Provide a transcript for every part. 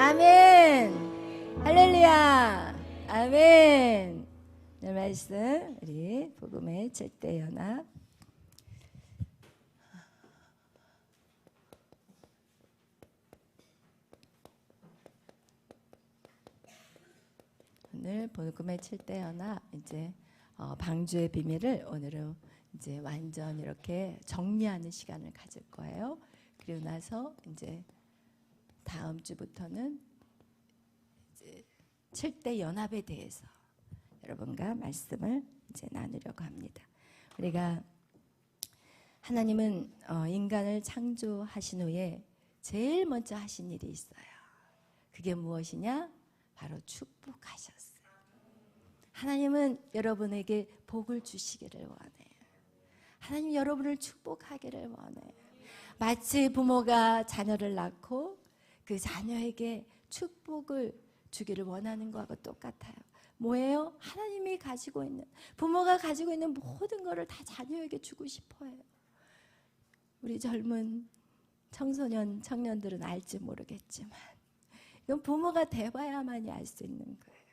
아멘. 할렐루야. 아멘. 오늘 말씀 우리 복음의 절대 연합. 오늘 복음의 절대 연합 이제 방주의 비밀을 오늘은 이제 완전 이렇게 정리하는 시간을 가질 거예요. 그리고 나서 이제 다음 주부터는 이제 7대 연합에 대해서 여러분과 말씀을 이제 나누려고 합니다. 우리가 하나님은 인간을 창조하신 후에 제일 먼저 하신 일이 있어요. 그게 무엇이냐? 바로 축복하셨어요. 하나님은 여러분에게 복을 주시기를 원해요. 하나님 여러분을 축복하기를 원해요. 마치 부모가 자녀를 낳고 그 자녀에게 축복을 주기를 원하는 것과 똑같아요. 뭐예요? 하나님이 가지고 있는, 부모가 가지고 있는 모든 것을 다 자녀에게 주고 싶어요. 우리 젊은 청소년, 청년들은 알지 모르겠지만 이건 부모가 돼봐야만이 알 수 있는 거예요.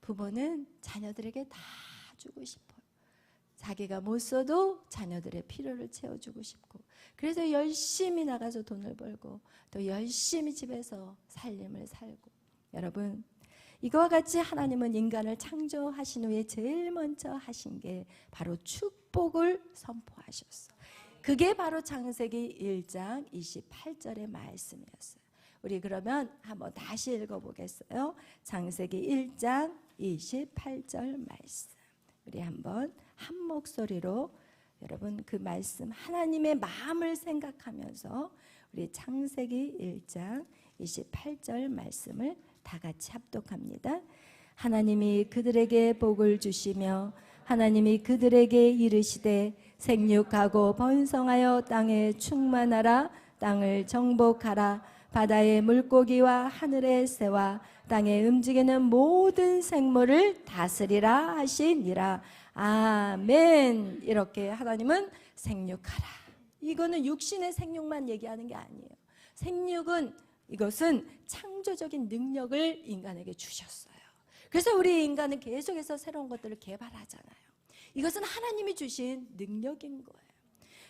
부모는 자녀들에게 다 주고 싶어요. 자기가 못 써도 자녀들의 필요를 채워주고 싶고, 그래서 열심히 나가서 돈을 벌고 또 열심히 집에서 삶을 살고. 여러분, 이거와 같이 하나님은 인간을 창조하신 후에 제일 먼저 하신 게 바로 축복을 선포하셨어요. 그게 바로 창세기 1장 28절의 말씀이었어요. 우리 그러면 한번 다시 읽어보겠어요. 창세기 1장 28절 말씀. 우리 한번 한 목소리로 여러분 그 말씀 하나님의 마음을 생각하면서 우리 창세기 1장 28절 말씀을 다 같이 합독합니다. 하나님이 그들에게 복을 주시며 하나님이 그들에게 이르시되 생육하고 번성하여 땅에 충만하라. 땅을 정복하라. 바다의 물고기와 하늘의 새와 땅에 움직이는 모든 생물을 다스리라 하시니라. 아멘. 이렇게 하나님은 생육하라. 이거는 육신의 생육만 얘기하는 게 아니에요. 생육은 이것은 창조적인 능력을 인간에게 주셨어요. 그래서 우리 인간은 계속해서 새로운 것들을 개발하잖아요. 이것은 하나님이 주신 능력인 거예요.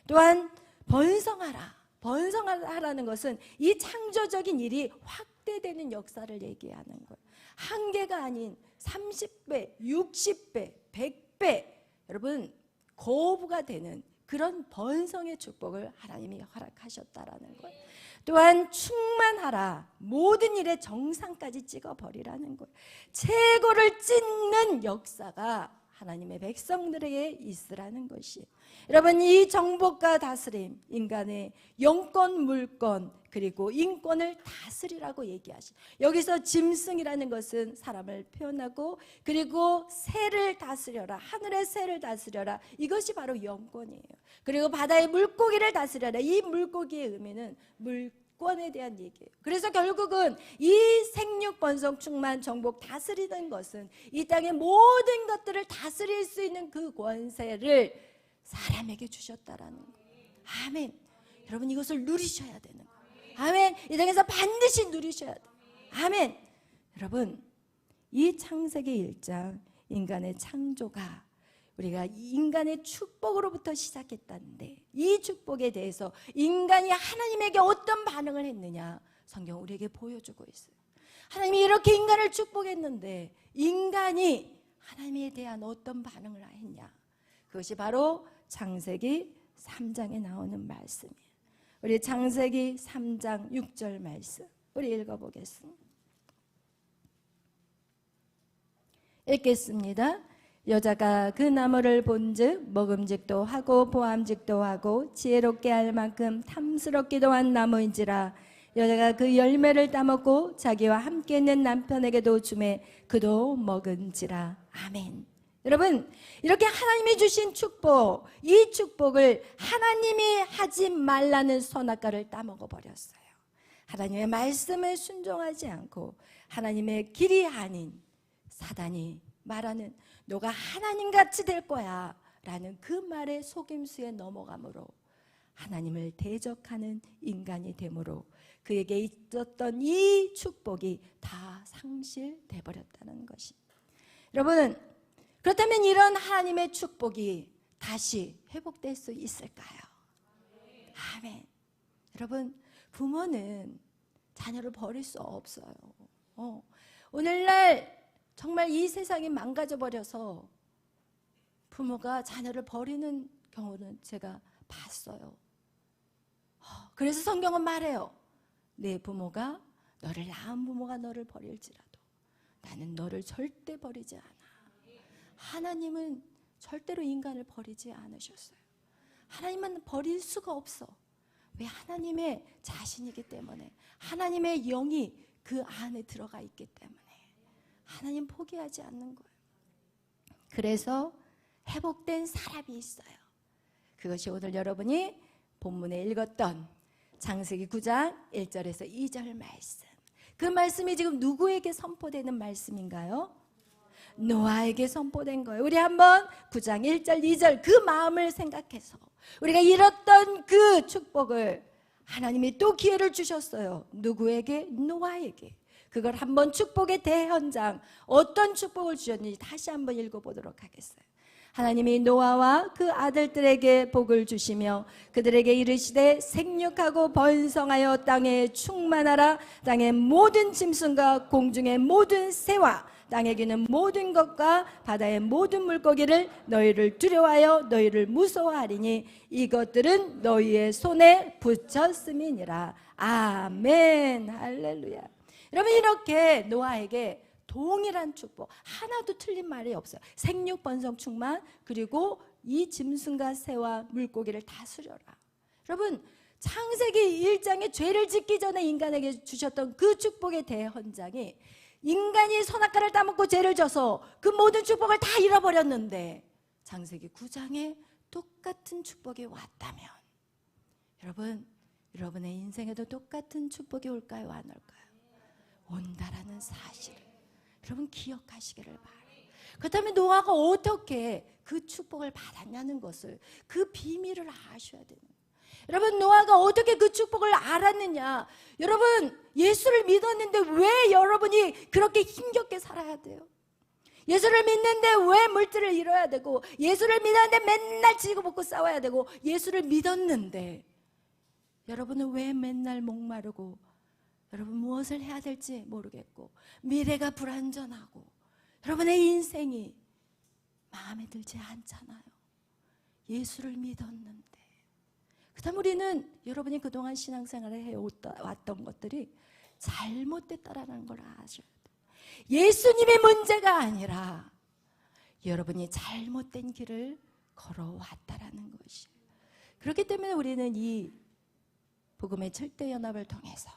또한 번성하라. 번성하라는 것은 이 창조적인 일이 확대되는 역사를 얘기하는 거예요. 한 개가 아닌 30배, 60배, 100배 여러분 거부가 되는 그런 번성의 축복을 하나님이 허락하셨다라는 거예요. 또한 충만하라. 모든 일의 정상까지 찍어버리라는 거예요. 최고를 찍는 역사가 하나님의 백성들에게 있으라는 것이. 여러분, 이 정복과 다스림, 인간의 영권, 물권, 그리고 인권을 다스리라고 얘기하시. 여기서 짐승이라는 것은 사람을 표현하고, 그리고 새를 다스려라, 하늘의 새를 다스려라. 이것이 바로 영권이에요. 그리고 바다의 물고기를 다스려라. 이 물고기의 의미는 물권에 대한 얘기예요. 그래서 결국은 이 생육, 번성, 충만, 정복, 다스리는 것은 이 땅의 모든 것들을 다스릴 수 있는 그 권세를 사람에게 주셨다라는 거예요. 아멘. 여러분 이것을 누리셔야 되는 거예요. 아멘. 이 땅에서 반드시 누리셔야 돼요. 아멘. 여러분 이 창세기 1장 인간의 창조가 우리가 인간의 축복으로부터 시작했다는데 이 축복에 대해서 인간이 하나님에게 어떤 반응을 했느냐 성경 우리에게 보여주고 있어요. 하나님이 이렇게 인간을 축복했는데 인간이 하나님에 대한 어떤 반응을 했냐, 그것이 바로 창세기 3장에 나오는 말씀이에요. 우리 창세기 3장 6절 말씀 우리 읽어보겠습니다. 읽겠습니다. 여자가 그 나무를 본즉 먹음직도 하고 보암직도 하고 지혜롭게 할 만큼 탐스럽기도 한 나무인지라. 여자가 그 열매를 따먹고 자기와 함께 있는 남편에게도 주매 그도 먹은지라. 아멘. 여러분 이렇게 하나님이 주신 축복, 이 축복을 하나님이 하지 말라는 선악과를 따먹어 버렸어요. 하나님의 말씀에 순종하지 않고 하나님의 길이 아닌 사단이 말하는 너가 하나님같이 될 거야 라는 그 말의 속임수에 넘어감으로 하나님을 대적하는 인간이 되므로 그에게 있었던 이 축복이 다 상실돼 버렸다는 것이. 여러분, 그렇다면 이런 하나님의 축복이 다시 회복될 수 있을까요? 아멘. 여러분, 부모는 자녀를 버릴 수 없어요. 오늘날 정말 이 세상이 망가져 버려서 부모가 자녀를 버리는 경우는 제가 봤어요. 그래서 성경은 말해요. 내 부모가, 너를 낳은 부모가 너를 버릴지라도 나는 너를 절대 버리지 않아. 하나님은 절대로 인간을 버리지 않으셨어요. 하나님은 버릴 수가 없어. 왜? 하나님의 자신이기 때문에, 하나님의 영이 그 안에 들어가 있기 때문에 하나님 포기하지 않는 거예요. 그래서 회복된 사람이 있어요. 그것이 오늘 여러분이 본문에 읽었던 창세기 9장 1절에서 2절 말씀. 그 말씀이 지금 누구에게 선포되는 말씀인가요? 노아에게 선포된 거예요. 우리 한번 9장 1절 2절 그 마음을 생각해서 우리가 잃었던 그 축복을 하나님이 또 기회를 주셨어요. 누구에게? 노아에게. 그걸 한번 축복의 대현장, 어떤 축복을 주셨는지 다시 한번 읽어보도록 하겠어요. 하나님이 노아와 그 아들들에게 복을 주시며 그들에게 이르시되 생육하고 번성하여 땅에 충만하라. 땅의 모든 짐승과 공중의 모든 새와 땅에 기는 모든 것과 바다의 모든 물고기를 너희를 두려워하여 너희를 무서워하리니 이것들은 너희의 손에 붙였음이니라. 아멘. 할렐루야. 여러분, 이렇게 노아에게 동일한 축복, 하나도 틀린 말이 없어요. 생육, 번성, 충만, 그리고 이 짐승과 새와 물고기를 다스려라. 여러분, 창세기 1장에 죄를 짓기 전에 인간에게 주셨던 그 축복의 대헌장이 인간이 선악과를 따먹고 죄를 져서 그 모든 축복을 다 잃어버렸는데 창세기 9장에 똑같은 축복이 왔다면, 여러분, 여러분의 인생에도 똑같은 축복이 올까요? 안 올까요? 온다라는 사실을 여러분 기억하시기를 바라요. 그렇다면 노아가 어떻게 그 축복을 받았냐는 것을, 그 비밀을 아셔야 되는 거예요. 여러분, 노아가 어떻게 그 축복을 알았느냐? 여러분, 예수를 믿었는데 왜 여러분이 그렇게 힘겹게 살아야 돼요? 예수를 믿는데 왜 물질을 잃어야 되고, 예수를 믿었는데 맨날 지고 먹고 싸워야 되고, 예수를 믿었는데 여러분은 왜 맨날 목마르고, 여러분 무엇을 해야 될지 모르겠고, 미래가 불안전하고, 여러분의 인생이 마음에 들지 않잖아요. 예수를 믿었는데. 그 다음 우리는 여러분이 그동안 신앙생활을 해왔던 것들이 잘못됐다라는 걸 아셔야 돼요. 예수님의 문제가 아니라 여러분이 잘못된 길을 걸어왔다라는 것이에요. 그렇기 때문에 우리는 이 복음의 절대연합을 통해서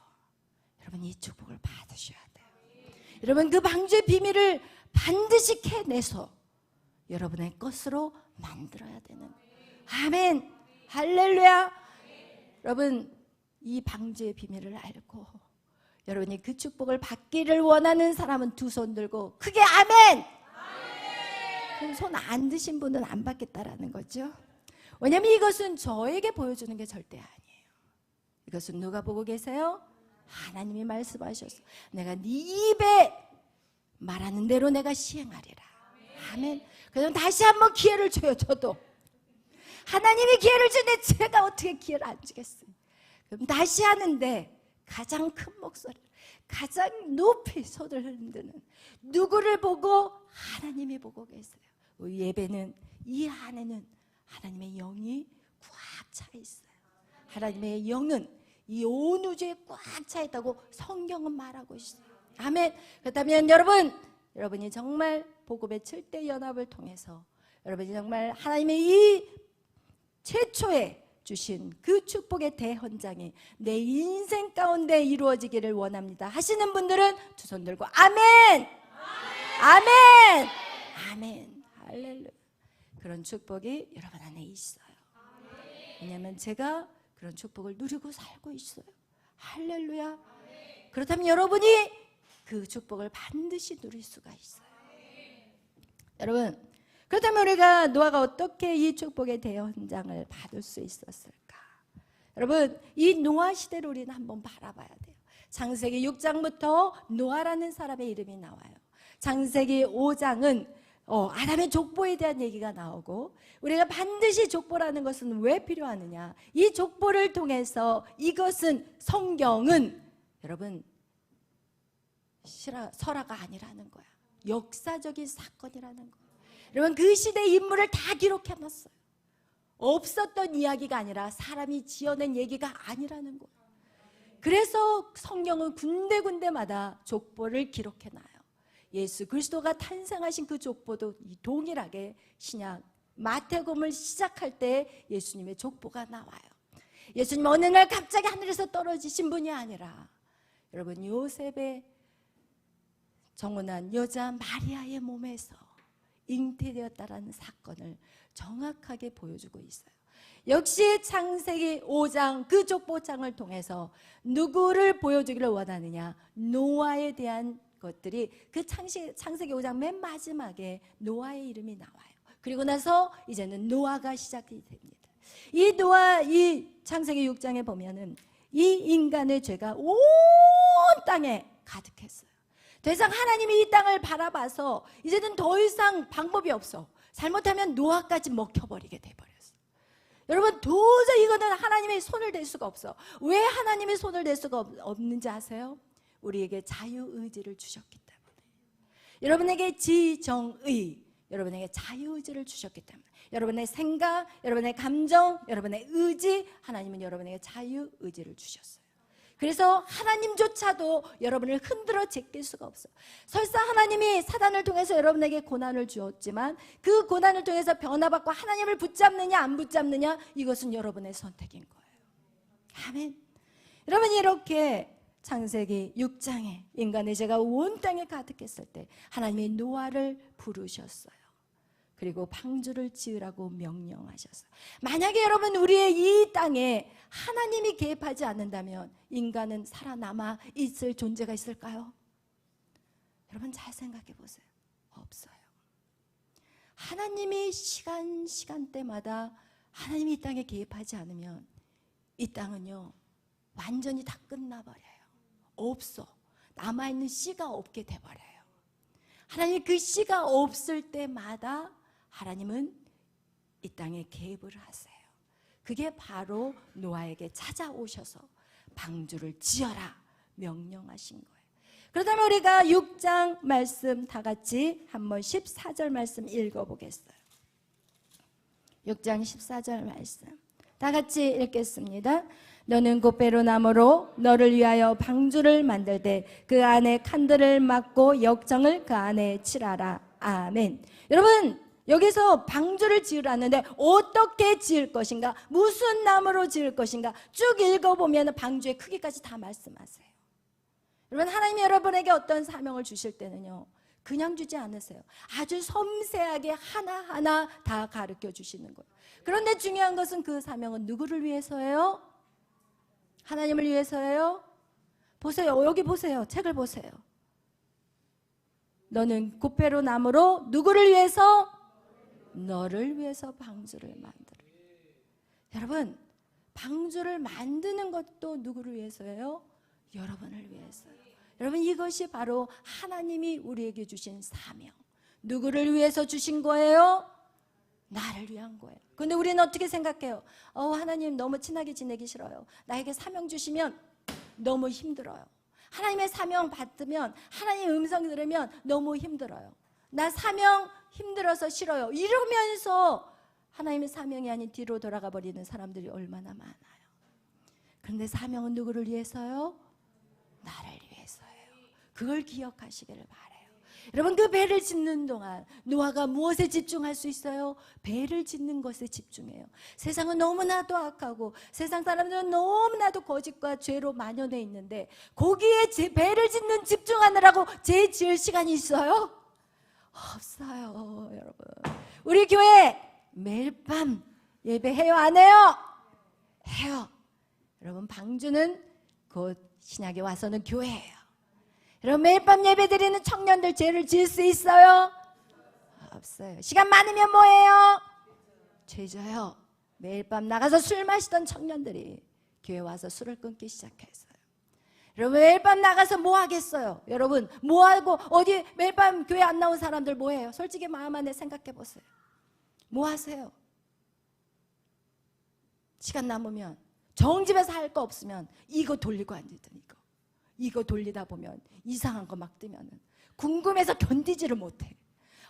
여러분 이 축복을 받으셔야 돼요. 여러분, 그 방주의 비밀을 반드시 캐내서 여러분의 것으로 만들어야 되는. 아멘. 할렐루야. 여러분, 이 방주의 비밀을 알고 여러분이 그 축복을 받기를 원하는 사람은 두 손 들고 크게 아멘. 그럼 손 안 드신 분은 안 받겠다라는 거죠. 왜냐하면 이것은 저에게 보여주는 게 절대 아니에요. 이것은 누가 보고 계세요? 하나님이 말씀하셨어. 내가 네 입에 말하는 대로 내가 시행하리라. 아멘. 그럼 다시 한번 기회를 줘요. 저도 하나님이 기회를 주는데 제가 어떻게 기회를 안 주겠어요? 그럼 다시 하는데 가장 큰 목소리, 가장 높이 손을 흔드는 누구를 보고? 하나님이 보고 계세요. 우리 예배는 이 안에는 하나님의 영이 꽉 차 있어요. 하나님의 영은 이 온 우주에 꽉 차 있다고 성경은 말하고 있어요. 아멘. 그렇다면 여러분이 정말 복음의 7대 연합을 통해서 여러분이 정말 하나님의 이 최초에 주신 그 축복의 대헌장이 내 인생 가운데 이루어지기를 원합니다 하시는 분들은 두 손 들고 아멘. 아멘. 아멘. 할렐루야. 그런 축복이 여러분 안에 있어요. 왜냐하면 제가 그런 축복을 누리고 살고 있어요. 할렐루야. 그렇다면 여러분이 그 축복을 반드시 누릴 수가 있어요. 여러분, 그렇다면 우리가 노아가 어떻게 이 축복의 대현장을 받을 수 있었을까? 여러분, 이 노아 시대를 우리는 한번 바라봐야 돼요. 창세기 6장부터 노아라는 사람의 이름이 나와요. 창세기 5장은 아담의 족보에 대한 얘기가 나오고, 우리가 반드시 족보라는 것은 왜 필요하느냐, 이 족보를 통해서 이것은, 성경은 여러분 설화가 아니라는 거야. 역사적인 사건이라는 거야. 여러분, 그 시대의 인물을 다 기록해놨어요. 없었던 이야기가 아니라 사람이 지어낸 얘기가 아니라는 거예요. 그래서 성경은 군데군데마다 족보를 기록해놔요. 예수 그리스도가 탄생하신 그 족보도 동일하게 신약 마태복음을 시작할 때 예수님의 족보가 나와요. 예수님 어느 날 갑자기 하늘에서 떨어지신 분이 아니라, 여러분, 요셉의 정혼한 여자 마리아의 몸에서 잉태되었다라는 사건을 정확하게 보여주고 있어요. 역시 창세기 5장 그 족보장을 통해서 누구를 보여주기를 원하느냐, 노아에 대한 것들이 그 창세기 5장 맨 마지막에 노아의 이름이 나와요. 그리고 나서 이제는 노아가 시작이 됩니다. 이 창세기 6장에 보면은 이 인간의 죄가 온 땅에 가득했어요. 더 이상 하나님이 이 땅을 바라봐서 이제는 더 이상 방법이 없어. 잘못하면 노아까지 먹혀버리게 돼버렸어. 여러분, 도저히 이거는 하나님의 손을 댈 수가 없어. 왜 하나님의 손을 댈 수가 없는지 아세요? 우리에게 자유의지를 주셨기 때문에. 여러분에게 지정의, 여러분에게 자유의지를 주셨기 때문에. 여러분의 생각, 여러분의 감정, 여러분의 의지, 하나님은 여러분에게 자유의지를 주셨어요. 그래서 하나님조차도 여러분을 흔들어 제낄 수가 없어요. 설사 하나님이 사단을 통해서 여러분에게 고난을 주었지만 그 고난을 통해서 변화받고 하나님을 붙잡느냐 안 붙잡느냐, 이것은 여러분의 선택인 거예요. 아멘. 여러분, 이렇게 창세기 6장에 인간의 죄가 온 땅에 가득했을 때 하나님이 노아를 부르셨어요. 그리고 방주를 지으라고 명령하셨어요. 만약에 여러분, 우리의 이 땅에 하나님이 개입하지 않는다면 인간은 살아남아 있을 존재가 있을까요? 여러분, 잘 생각해 보세요. 없어요. 하나님이 시간대마다 하나님이 이 땅에 개입하지 않으면 이 땅은요 완전히 다 끝나버려요. 없어. 남아있는 씨가 없게 돼버려요. 하나님이 그 씨가 없을 때마다 하나님은 이 땅에 개입을 하세요. 그게 바로 노아에게 찾아오셔서 방주를 지어라 명령하신 거예요. 그렇다면 우리가 6장 말씀 다 같이 한번 14절 말씀 읽어보겠어요. 6장 14절 말씀 다 같이 읽겠습니다. 너는 곶배로 나무로 너를 위하여 방주를 만들되 그 안에 칸들을 막고 역정을 그 안에 칠하라. 아멘. 여러분, 여기서 방주를 지으라는데 어떻게 지을 것인가, 무슨 나무로 지을 것인가 쭉 읽어보면 방주의 크기까지 다 말씀하세요. 여러분, 하나님이 여러분에게 어떤 사명을 주실 때는요 그냥 주지 않으세요. 아주 섬세하게 하나하나 다 가르쳐 주시는 거예요. 그런데 중요한 것은 그 사명은 누구를 위해서예요? 하나님을 위해서예요? 보세요. 여기 보세요. 책을 보세요. 너는 곶배로 나무로 누구를 위해서? 너를 위해서 방주를 만들어. 여러분, 방주를 만드는 것도 누구를 위해서예요? 여러분을 위해서요. 여러분, 이것이 바로 하나님이 우리에게 주신 사명. 누구를 위해서 주신 거예요? 나를 위한 거예요. 그런데 우리는 어떻게 생각해요? 하나님 너무 친하게 지내기 싫어요. 나에게 사명 주시면 너무 힘들어요. 하나님의 사명 받으면, 하나님의 음성 들으면 너무 힘들어요. 나 사명 힘들어서 싫어요. 이러면서 하나님의 사명이 아닌 뒤로 돌아가 버리는 사람들이 얼마나 많아요. 그런데 사명은 누구를 위해서요? 나를 위해서예요. 그걸 기억하시기를 바라요. 여러분, 그 배를 짓는 동안 노아가 무엇에 집중할 수 있어요? 배를 짓는 것에 집중해요. 세상은 너무나도 악하고 세상 사람들은 너무나도 거짓과 죄로 만연해 있는데 거기에 배를 짓는 집중하느라고 죄 지을 시간이 있어요? 없어요. 여러분, 우리 교회 매일 밤 예배해요, 안 해요? 해요. 여러분, 방주는 곧 신약에 와서는 교회예요. 여러분, 매일 밤 예배 드리는 청년들 죄를 지을 수 있어요? 없어요. 시간 많으면 뭐예요? 죄져요. 매일 밤 나가서 술 마시던 청년들이 교회 와서 술을 끊기 시작했어요. 여러분 매일 밤 나가서 뭐 하겠어요? 여러분 뭐 하고 어디 매일 밤 교회 안 나온 사람들 뭐 해요? 솔직히 마음 안에 생각해 보세요. 뭐 하세요? 시간 남으면 정집에서 할 거 없으면 이거 돌리고 앉으든 이거 돌리다 보면 이상한 거 막 뜨면은 궁금해서 견디지를 못해.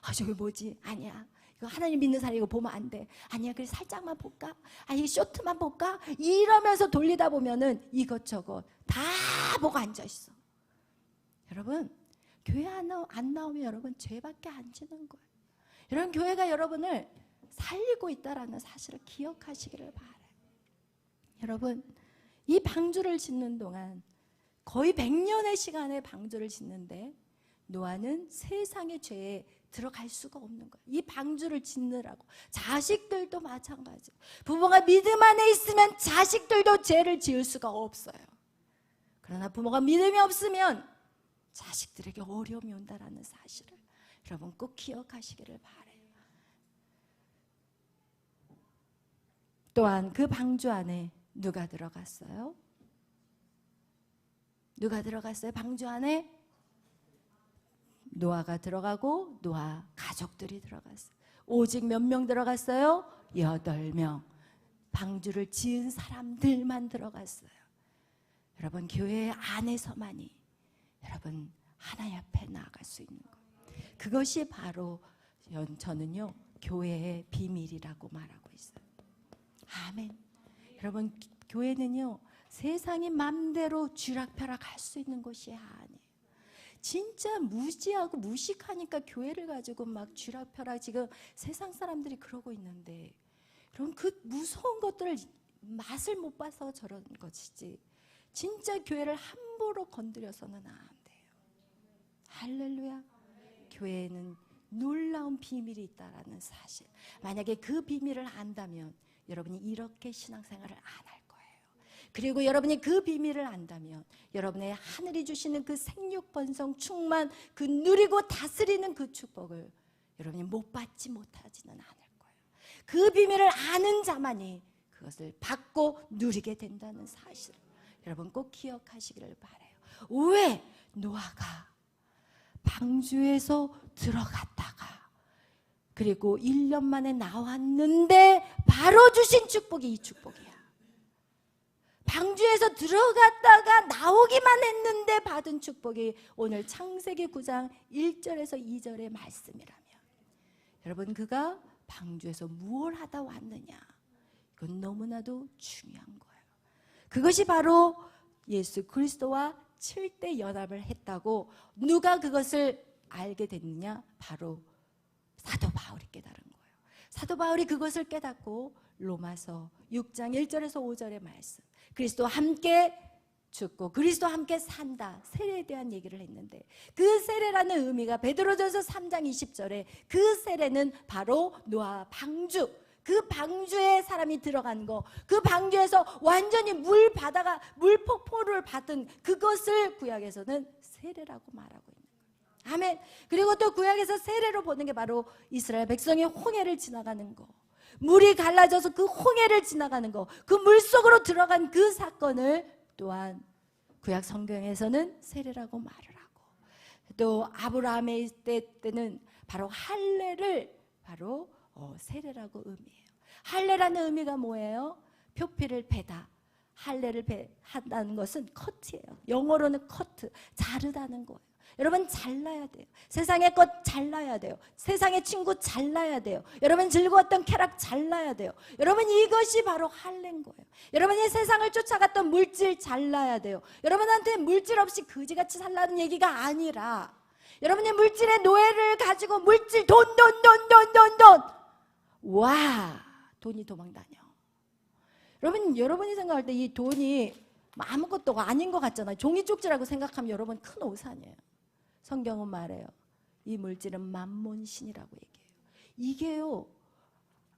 아 저게 뭐지? 아니야 이거 하나님 믿는 사람 이거 보면 안 돼. 아니야 그래 살짝만 볼까? 아니 쇼트만 볼까? 이러면서 돌리다 보면은 이것저것 다 보고 앉아 있어. 여러분 교회 안 나오면 여러분 죄밖에 안 지는 거예요. 여러분 교회가 여러분을 살리고 있다라는 사실을 기억하시기를 바라요. 여러분 이 방주를 짓는 동안 거의 100년의 시간에 방주를 짓는데 노아는 세상의 죄에 들어갈 수가 없는 거예요. 이 방주를 짓느라고. 자식들도 마찬가지. 부모가 믿음 안에 있으면 자식들도 죄를 지을 수가 없어요. 그러나 부모가 믿음이 없으면 자식들에게 어려움이 온다는 사실을 여러분 꼭 기억하시기를 바라요. 또한 그 방주 안에 누가 들어갔어요? 누가 들어갔어요? 방주 안에 노아가 들어가고 노아 가족들이 들어갔어요. 오직 몇 명 들어갔어요? 8명. 방주를 지은 사람들만 들어갔어요. 여러분 교회 안에서만이 여러분 하나님 앞에 나아갈 수 있는 거예요. 그것이 바로 저는요 교회의 비밀이라고 말하고 있어요. 아멘. 여러분 교회는요 세상이 맘대로 쥐락펴락 할 수 있는 것이 아니에요. 진짜 무지하고 무식하니까 교회를 가지고 막 쥐락펴락 지금 세상 사람들이 그러고 있는데 여러분 그 무서운 것들을 맛을 못 봐서 저런 것이지 진짜 교회를 함부로 건드려서는 안 돼요. 할렐루야. 교회에는 놀라운 비밀이 있다라는 사실. 만약에 그 비밀을 안다면 여러분이 이렇게 신앙생활을 안 할 거예요. 그리고 여러분이 그 비밀을 안다면 여러분의 하늘이 주시는 그 생육번성 충만 그 누리고 다스리는 그 축복을 여러분이 못 받지 못하지는 않을 거예요. 그 비밀을 아는 자만이 그것을 받고 누리게 된다는 사실 여러분 꼭 기억하시기를 바라요. 왜 노아가 방주에서 들어갔다가 그리고 1년 만에 나왔는데 바로 주신 축복이 이 축복이야. 방주에서 들어갔다가 나오기만 했는데 받은 축복이 오늘 창세기 9장 1절에서 2절의 말씀이라면 여러분 그가 방주에서 무엇을 하다 왔느냐 이건 너무나도 중요한 거예요. 그것이 바로 예수 그리스도와 7대 연합을 했다고 누가 그것을 알게 됐느냐 바로 사도 바울이 깨달은 거예요. 사도 바울이 그것을 깨닫고 로마서 6장 1절에서 5절의 말씀 그리스도와 함께 죽고 그리스도와 함께 산다 세례에 대한 얘기를 했는데 그 세례라는 의미가 베드로전서 3장 20절에 그 세례는 바로 노아 방주 그 방주에 사람이 들어간 거 그 방주에서 완전히 물 바다가 물폭포를 받은 그것을 구약에서는 세례라고 말하고 있는 거예요. 아멘. 그리고 또 구약에서 세례로 보는 게 바로 이스라엘 백성이 홍해를 지나가는 거 물이 갈라져서 그 홍해를 지나가는 거 그 물속으로 들어간 그 사건을 또한 구약 성경에서는 세례라고 말을 하고 또 아브라함의 때는 바로 할례를 바로 세례라고 의미해요. 할례라는 의미가 뭐예요? 표피를 베다. 할례를 한다는 것은 커트예요. 영어로는 커트, 자르다는 거예요. 여러분 잘라야 돼요. 세상의 것 잘라야 돼요. 세상의 친구 잘라야 돼요. 여러분 즐거웠던 쾌락 잘라야 돼요. 여러분 이것이 바로 할례인 거예요. 여러분이 세상을 쫓아갔던 물질 잘라야 돼요. 여러분한테 물질 없이 그지같이 살라는 얘기가 아니라 여러분이 물질의 노예를 가지고 물질 돈 와 돈이 도망다녀. 여러분이 생각할 때 이 돈이 아무것도 아닌 것 같잖아요. 종이 쪽지라고 생각하면 여러분 큰 오산이에요. 성경은 말해요. 이 물질은 만몬신이라고 얘기해요. 이게요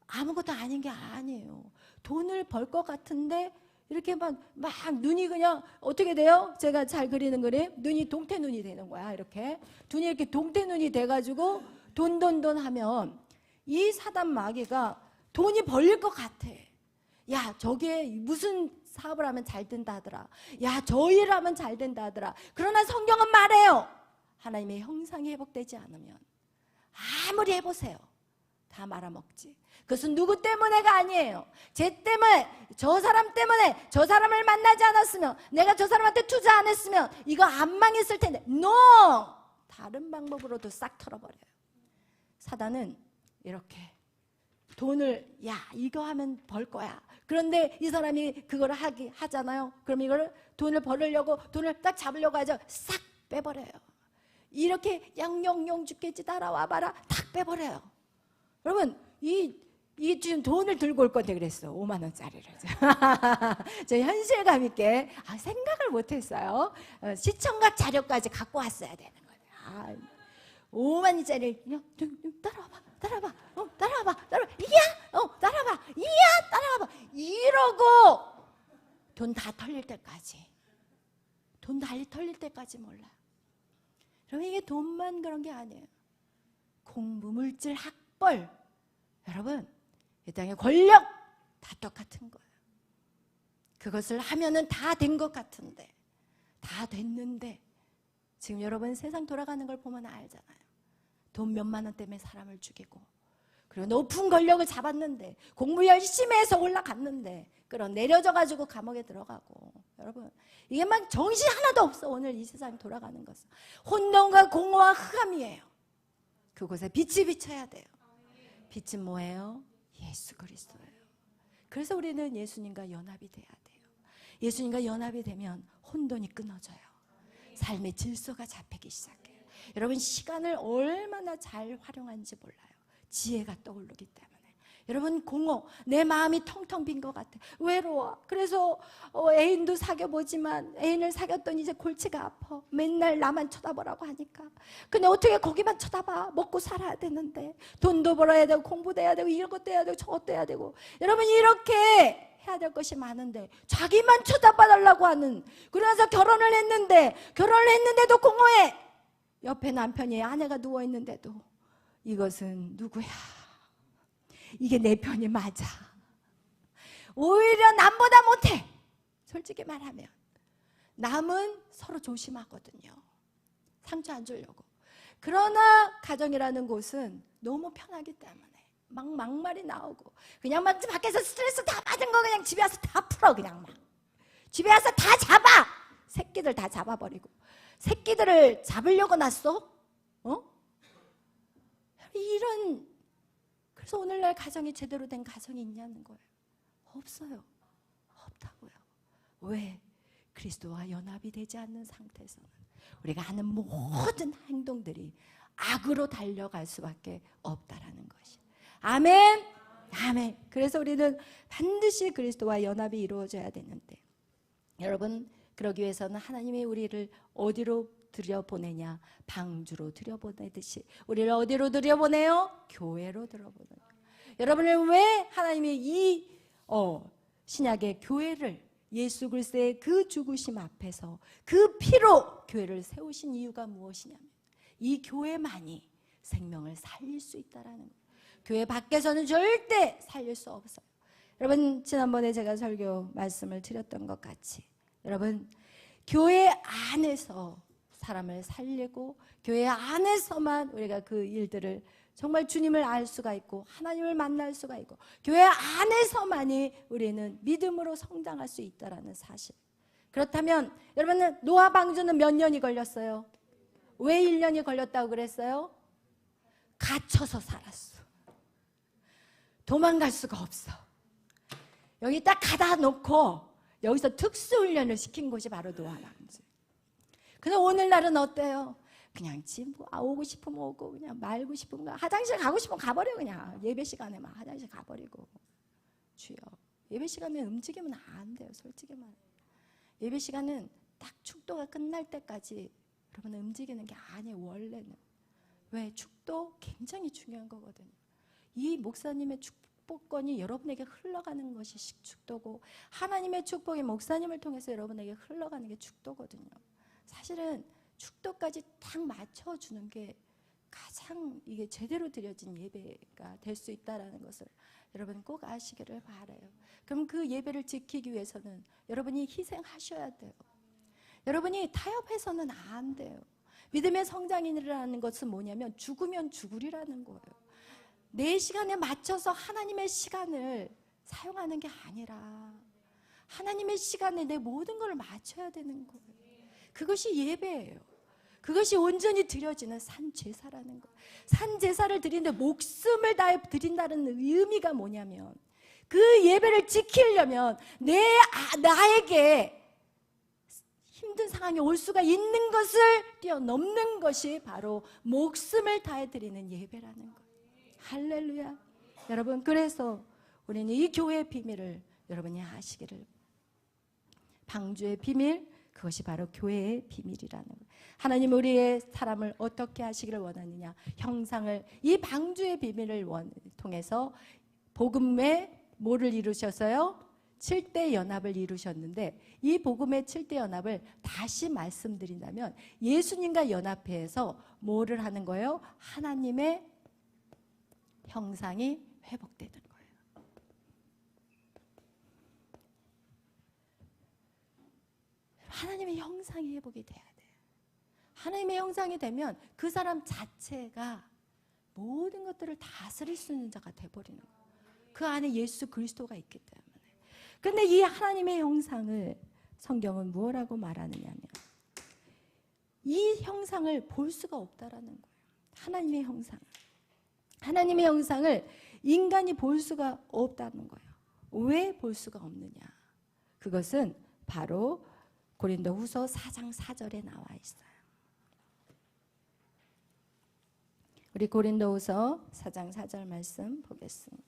아무것도 아닌 게 아니에요. 돈을 벌 것 같은데 이렇게 막 눈이 그냥 어떻게 돼요? 제가 잘 그리는 그림 눈이 동태눈이 되는 거야. 이렇게 눈이 이렇게 동태눈이 돼가지고 돈 하면 이 사단 마귀가 돈이 벌릴 것 같아. 야, 저게 무슨 사업을 하면 잘 된다 하더라. 야, 저 일을 하면 잘 된다 하더라. 그러나 성경은 말해요. 하나님의 형상이 회복되지 않으면 아무리 해보세요. 다 말아먹지. 그것은 누구 때문에가 아니에요. 쟤 때문에, 저 사람 때문에, 저 사람을 만나지 않았으면, 내가 저 사람한테 투자 안 했으면 이거 안 망했을 텐데. NO! 다른 방법으로도 싹 털어버려요. 사단은 이렇게 돈을, 야, 이거 하면 벌 거야. 그런데 이 사람이 그걸 하잖아요. 그럼 이걸 돈을 벌으려고, 돈을 딱 잡으려고 하죠. 싹 빼버려요. 이렇게 양용용 죽겠지 따라와 봐라. 탁 빼버려요. 여러분, 이 지금 돈을 들고 올 건데 그랬어. 5만 원짜리를. 저 현실감 있게 생각을 못했어요. 시청각 자료까지 갖고 왔어야 되는 거예요. 5만 원짜리 따라와봐. 따라와봐. 이야? 따라와봐. 이야? 따라와봐. 이러고 돈 다 털릴 때까지. 돈 다 털릴 때까지 몰라요. 그럼 이게 돈만 그런 게 아니에요. 공부, 물질, 학벌. 여러분, 이 땅의 권력 다 똑같은 거예요. 그것을 하면은 다 된 것 같은데, 다 됐는데, 지금 여러분 세상 돌아가는 걸 보면 알잖아요. 돈 몇만 원 때문에 사람을 죽이고, 그리고 높은 권력을 잡았는데, 공부 열심히 해서 올라갔는데, 끌어내려져가지고 감옥에 들어가고. 여러분, 이게 막 정신 하나도 없어. 오늘 이 세상이 돌아가는 것은 혼돈과 공허와 흑암이에요. 그곳에 빛이 비쳐야 돼요. 빛은 뭐예요? 예수 그리스도예요. 그래서 우리는 예수님과 연합이 돼야 돼요. 예수님과 연합이 되면 혼돈이 끊어져요. 삶의 질서가 잡히기 시작해요. 여러분, 시간을 얼마나 잘 활용하는지 몰라요. 지혜가 떠오르기 때문에. 여러분, 공허, 내 마음이 텅텅 빈 것 같아. 외로워. 그래서 애인도 사귀어보지만 애인을 사귀었더니 이제 골치가 아파. 맨날 나만 쳐다보라고 하니까. 근데 어떻게 거기만 쳐다봐. 먹고 살아야 되는데. 돈도 벌어야 되고 공부도 해야 되고 이것도 해야 되고 저것도 해야 되고. 여러분, 이렇게 해야 될 것이 많은데 자기만 쳐다봐달라고 하는. 그러면서 결혼을 했는데도 공허해. 옆에 남편이, 아내가 누워있는데도 이것은 누구야? 이게 내 편이 맞아. 오히려 남보다 못해. 솔직히 말하면 남은 서로 조심하거든요. 상처 안 주려고. 그러나 가정이라는 곳은 너무 편하기 때문에 막 막말이 나오고, 그냥 막 밖에서 스트레스 다 받은 거 그냥 집에 와서 다 풀어. 그냥 막 집에 와서 다 잡아. 새끼들 다 잡아버리고. 새끼들을 잡으려고 났어? 이런. 그래서 오늘날 가정이 제대로 된 가정이 있냐는 거예요. 없어요. 없다고요. 왜? 그리스도와 연합이 되지 않는 상태에서는 우리가 하는 모든 행동들이 악으로 달려갈 수밖에 없다라는 것이. 아멘. 아멘. 그래서 우리는 반드시 그리스도와 연합이 이루어져야 되는데, 여러분, 그러기 위해서는 하나님이 우리를 어디로 들여보내냐? 방주로 들여보내듯이 우리를 어디로 들여보내요? 교회로 들여보내요. 여러분을 왜 하나님이 이 신약의 교회를, 예수 그리스도의 그 죽으심 앞에서 그 피로 교회를 세우신 이유가 무엇이냐면, 이 교회만이 생명을 살릴 수 있다라는 거예요. 교회 밖에서는 절대 살릴 수 없어요. 여러분, 지난번에 제가 설교 말씀을 드렸던 것 같이, 여러분, 교회 안에서 사람을 살리고 교회 안에서만 우리가 그 일들을 정말 주님을 알 수가 있고 하나님을 만날 수가 있고 교회 안에서만이 우리는 믿음으로 성장할 수 있다는 사실. 그렇다면 여러분은 노아 방주는 몇 년이 걸렸어요? 왜 1년이 걸렸다고 그랬어요? 갇혀서 살았어. 도망갈 수가 없어. 여기 딱 가다 놓고 여기서 특수훈련을 시킨 곳이 바로 노아 방주. 근데 오늘날은 어때요? 그냥 오고 싶으면 오고, 그냥 말고 싶으면 화장실 가고 싶으면 가버려. 그냥 예배 시간에 막 화장실 가버리고. 주여, 예배 시간에 움직이면 안 돼요. 솔직히 말해. 예배 시간은 딱 축도가 끝날 때까지 여러분 움직이는 게 아니에요. 원래는. 왜? 축도 굉장히 중요한 거거든요. 이 목사님의 축복권이 여러분에게 흘러가는 것이 축도고, 하나님의 축복이 목사님을 통해서 여러분에게 흘러가는 게 축도거든요. 사실은 축도까지 딱 맞춰주는 게 가장 이게 제대로 드려진 예배가 될 수 있다라는 것을 여러분 꼭 아시기를 바라요. 그럼 그 예배를 지키기 위해서는 여러분이 희생하셔야 돼요. 여러분이 타협해서는 안 돼요. 믿음의 성장이라는 것은 뭐냐면 죽으면 죽으리라는 거예요. 내 시간에 맞춰서 하나님의 시간을 사용하는 게 아니라 하나님의 시간에 내 모든 걸 맞춰야 되는 거예요. 그것이 예배예요. 그것이 온전히 드려지는 산제사라는 거예요. 산제사를 드리는데 목숨을 다해 드린다는 의미가 뭐냐면 그 예배를 지키려면 나에게 힘든 상황이 올 수가 있는 것을 뛰어넘는 것이 바로 목숨을 다해 드리는 예배라는 거예요. 할렐루야. 여러분, 그래서 우리는 이 교회의 비밀을 여러분이 아시기를, 방주의 비밀, 그것이 바로 교회의 비밀이라는 거예요. 하나님 우리의 사람을 어떻게 하시기를 원하느냐, 형상을, 이 방주의 비밀을 통해서 복음의 뭐를 이루셔서요? 7대 연합을 이루셨는데, 이 복음의 7대 연합을 다시 말씀드린다면 예수님과 연합해서 뭐를 하는 거예요? 하나님의 형상이 회복되는 거예요. 하나님의 형상이 회복이 돼야 돼요. 하나님의 형상이 되면 그 사람 자체가 모든 것들을 다스릴 수 있는 자가 돼버리는 거예요. 그 안에 예수 그리스도가 있기 때문에. 근데 이 하나님의 형상을 성경은 무엇라고 말하느냐면 이 형상을 볼 수가 없다라는 거예요. 하나님의 형상. 하나님의 형상을 인간이 볼 수가 없다는 거예요. 왜 볼 수가 없느냐? 그것은 바로 고린도후서 4장 4절에 나와 있어요. 우리 고린도후서 4장 4절 말씀 보겠습니다.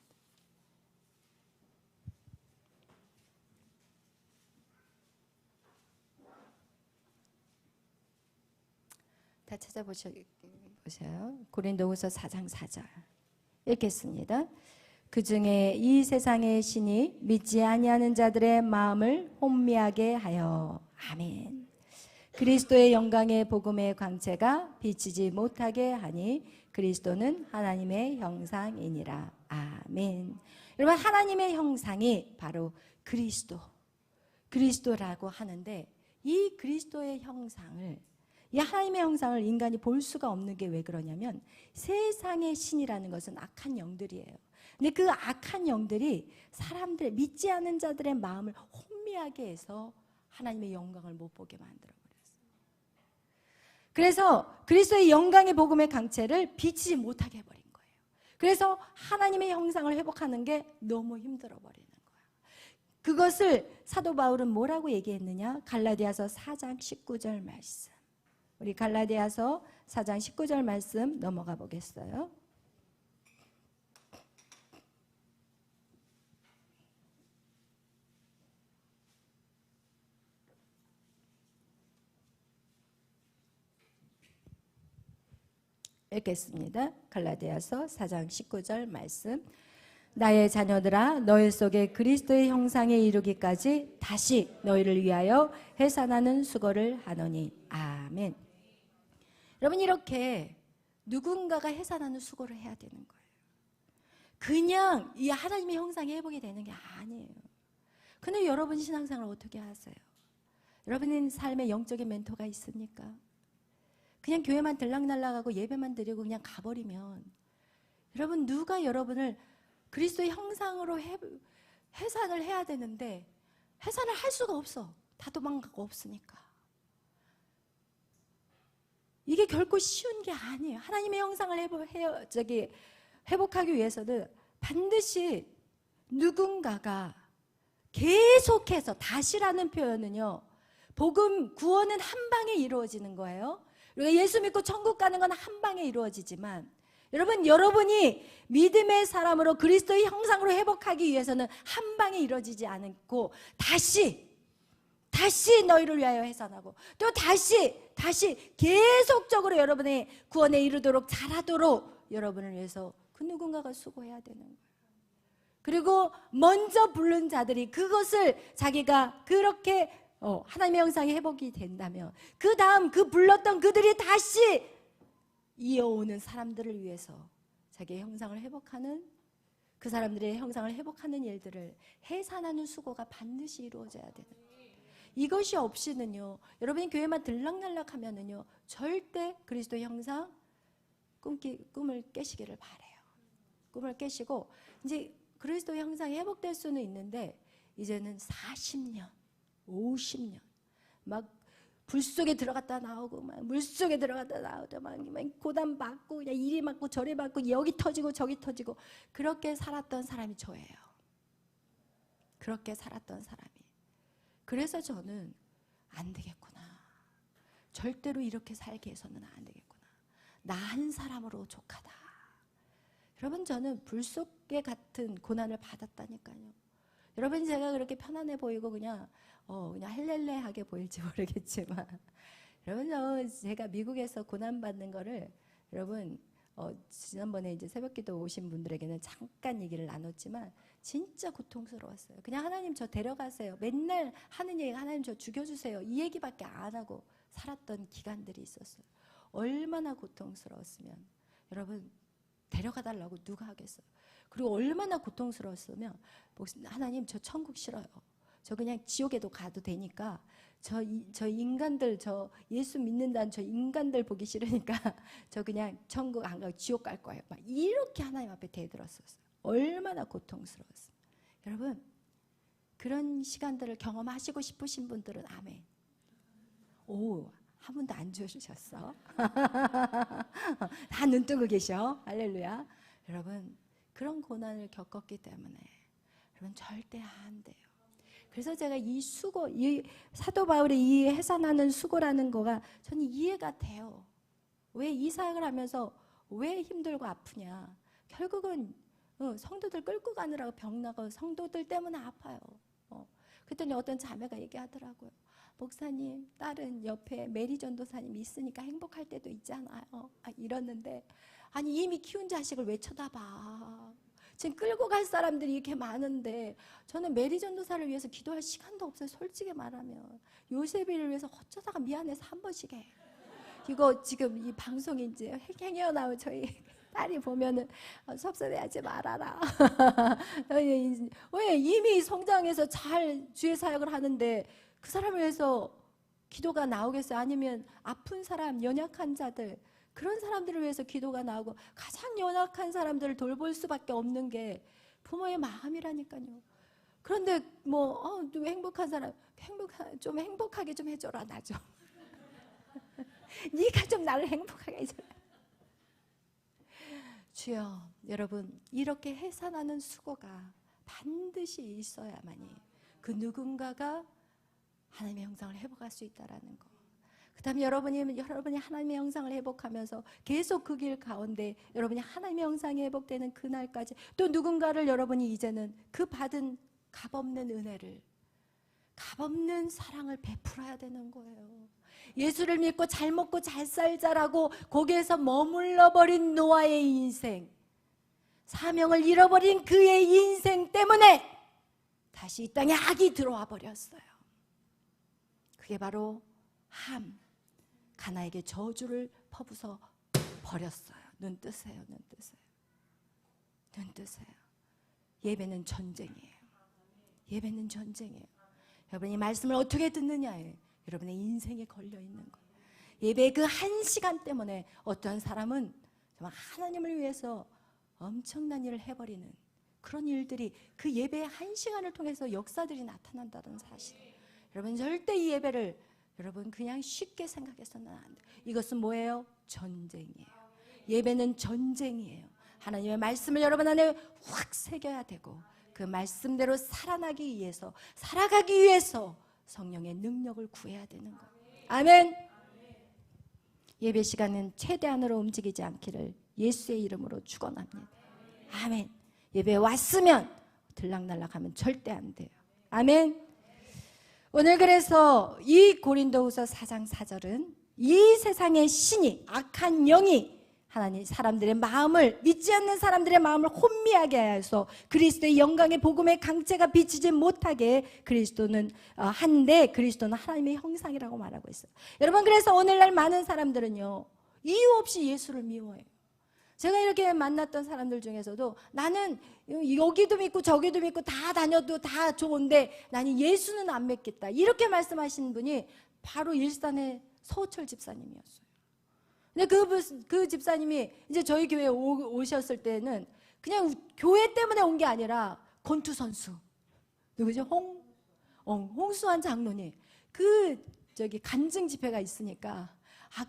다 찾아보세요. 고린도후서 4장 4절 읽겠습니다. 그 중에 이 세상의 신이 믿지 아니하는 자들의 마음을 혼미하게 하여, 아멘. 그리스도의 영광의 복음의 광채가 비치지 못하게 하니 그리스도는 하나님의 형상이니라. 아멘. 여러분, 하나님의 형상이 바로 그리스도라고 하는데, 이 그리스도의 형상을, 이 하나님의 형상을 인간이 볼 수가 없는 게 왜 그러냐면 세상의 신이라는 것은 악한 영들이에요. 근데 그 악한 영들이 사람들, 믿지 않는 자들의 마음을 혼미하게 해서 하나님의 영광을 못 보게 만들어버렸어요. 그래서 그리스도의 영광의 복음의 강체를 비치지 못하게 해버린 거예요. 그래서 하나님의 형상을 회복하는 게 너무 힘들어버리는 거예요. 그것을 사도 바울은 뭐라고 얘기했느냐? 갈라디아서 4장 19절 말씀. 우리 갈라디아서 4장 19절 말씀 넘어가 보겠어요. 읽겠습니다. 갈라디아서 4장 19절 말씀. 나의 자녀들아, 너희 속에 그리스도의 형상에 이르기까지 다시 너희를 위하여 해산하는 수고를 하노니. 아멘. 여러분, 이렇게 누군가가 해산하는 수고를 해야 되는 거예요. 그냥 이 하나님의 형상이 회복이 되는 게 아니에요. 근데 여러분 신앙생활 어떻게 하세요? 여러분은 삶에 영적인 멘토가 있습니까? 그냥 교회만 들락날락하고 예배만 드리고 그냥 가버리면, 여러분, 누가 여러분을 그리스도의 형상으로 해산을 해야 되는데 해산을 할 수가 없어. 다 도망가고 없으니까. 이게 결코 쉬운 게 아니에요. 하나님의 형상을 회복하기 위해서는 반드시 누군가가 계속해서, 다시라는 표현은요, 복음, 구원은 한 방에 이루어지는 거예요. 우리가 예수 믿고 천국 가는 건 한 방에 이루어지지만, 여러분이 믿음의 사람으로 그리스도의 형상으로 회복하기 위해서는 한 방에 이루어지지 않고 다시 너희를 위하여 해산하고 또 다시 계속적으로 여러분의 구원에 이르도록 자라도록 여러분을 위해서 그 누군가가 수고해야 되는 거예요. 그리고 먼저 부른 자들이 그것을 자기가 그렇게 하나님의 형상이 회복이 된다면 그 다음 그 불렀던 그들이 다시 이어오는 사람들을 위해서 자기의 형상을 회복하는, 그 사람들의 형상을 회복하는 일들을 해산하는 수고가 반드시 이루어져야 되는 거예요. 이것이 없이는요, 여러분이 교회만 들락날락하면은요, 절대 그리스도의 형상 꿈을 깨시기를 바래요. 꿈을 깨시고 이제 그리스도의 형상이 회복될 수는 있는데, 이제는 40년, 50년 막 불 속에 들어갔다 나오고 막 물속에 들어갔다 나오고 막 고단 받고 그냥 이리 맞고 저리 맞고 여기 터지고 저기 터지고, 그렇게 살았던 사람이 저예요. 그렇게 살았던 사람이. 그래서 저는 안 되겠구나. 절대로 이렇게 살게 해서는 안 되겠구나. 나 한 사람으로 족하다. 여러분, 저는 불 속에 같은 고난을 받았다니까요. 여러분, 제가 그렇게 편안해 보이고 그냥 헬렐레하게 보일지 모르겠지만, 여러분, 제가 미국에서 고난받는 거를 여러분 지난번에 이제 새벽기도 오신 분들에게는 잠깐 얘기를 나눴지만 진짜 고통스러웠어요. 그냥 하나님 저 데려가세요. 맨날 하는 얘기가 하나님 저 죽여주세요. 이 얘기밖에 안 하고 살았던 기간들이 있었어요. 얼마나 고통스러웠으면 여러분 데려가 달라고 누가 하겠어요. 그리고 얼마나 고통스러웠으면 하나님 저 천국 싫어요. 저 그냥 지옥에도 가도 되니까 저 인간들, 저 예수 믿는다는 저 인간들 보기 싫으니까 저 그냥 천국 안 가고 지옥 갈 거예요. 막 이렇게 하나님 앞에 대들었었어요. 얼마나 고통스러웠어요. 여러분, 그런 시간들을 경험하시고 싶으신 분들은 아멘. 오, 한 분도 안 주셨어. 다 눈 뜨고 계셔. 할렐루야. 여러분, 그런 고난을 겪었기 때문에 여러분 절대 안 돼요. 그래서 제가 이 수고, 이 사도 바울의 이 해산하는 수고라는 거가 저는 이해가 돼요. 왜 이 사역을 하면서 왜 힘들고 아프냐. 결국은 성도들 끌고 가느라고 병나고 성도들 때문에 아파요. 그랬더니 어떤 자매가 얘기하더라고요. 목사님, 딸은 옆에 메리 전도사님이 있으니까 행복할 때도 있잖아요. 이러는데 아니 이미 키운 자식을 왜 쳐다봐. 지금 끌고 갈 사람들이 이렇게 많은데 저는 메리 전도사를 위해서 기도할 시간도 없어요. 솔직히 말하면 요셉이를 위해서 어쩌다가 미안해서 한 번씩 해. 이거 지금 이 방송이 이제 행여 나오면 저희 딸이 보면은 섭섭해하지 말아라. 왜 이미 성장해서 잘 주의 사역을 하는데 그 사람을 위해서 기도가 나오겠어요? 아니면 아픈 사람, 연약한 자들, 그런 사람들을 위해서 기도가 나오고 가장 연약한 사람들을 돌볼 수밖에 없는 게 부모의 마음이라니까요. 그런데 좀 행복한 사람, 좀 행복하게 좀 해줘라. 나 좀. 네가 좀 나를 행복하게 해줘라. 주여, 여러분, 이렇게 해산하는 수고가 반드시 있어야만이 그 누군가가 하나님의 형상을 회복할 수 있다라는 거. 그 다음에 여러분이 하나님의 형상을 회복하면서 계속 그 길 가운데 여러분이 하나님의 형상이 회복되는 그날까지 또 누군가를 여러분이 이제는 그 받은 값없는 은혜를, 값없는 사랑을 베풀어야 되는 거예요. 예수를 믿고 잘 먹고 잘 살자라고 거기에서 머물러 버린 노아의 인생, 사명을 잃어버린 그의 인생 때문에 다시 이 땅에 악이 들어와 버렸어요. 그게 바로 가나에게 저주를 퍼부어 버렸어요. 눈 뜨세요. 눈 뜨세요. 눈 뜨세요. 예배는 전쟁이에요. 예배는 전쟁이에요. 여러분이 말씀을 어떻게 듣느냐에 여러분의 인생에 걸려 있는 거예요. 예배의 그 한 시간 때문에 어떤 사람은 정말 하나님을 위해서 엄청난 일을 해버리는 그런 일들이 그 예배의 한 시간을 통해서 역사들이 나타난다는 사실. 여러분 절대 이 예배를 여러분 그냥 쉽게 생각해서는 안 돼요. 이것은 뭐예요? 전쟁이에요. 예배는 전쟁이에요. 하나님의 말씀을 여러분 안에 확 새겨야 되고 그 말씀대로 살아나기 위해서, 살아가기 위해서 성령의 능력을 구해야 되는 거예요. 아멘. 예배 시간은 최대한으로 움직이지 않기를 예수의 이름으로 축원합니다. 아멘. 예배에 왔으면 들락날락하면 절대 안 돼요. 아멘. 오늘 그래서 이 고린도후서 4장 4절은 이 세상의 신이, 악한 영이 하나님 사람들의 마음을, 믿지 않는 사람들의 마음을 혼미하게 해서 그리스도의 영광의 복음의 강체가 비치지 못하게 그리스도는 한데 그리스도는 하나님의 형상이라고 말하고 있어요. 여러분, 그래서 오늘날 많은 사람들은요 이유 없이 예수를 미워해요. 제가 이렇게 만났던 사람들 중에서도 나는 여기도 믿고 저기도 믿고 다 다녀도 다 좋은데 나는 예수는 안 믿겠다, 이렇게 말씀하시는 분이 바로 일산의 서호철 집사님이었어요. 근데 그 집사님이 이제 저희 교회에 오셨을 때는 그냥 교회 때문에 온 게 아니라 권투 선수 누구죠? 홍수환 장로님 간증 집회가 있으니까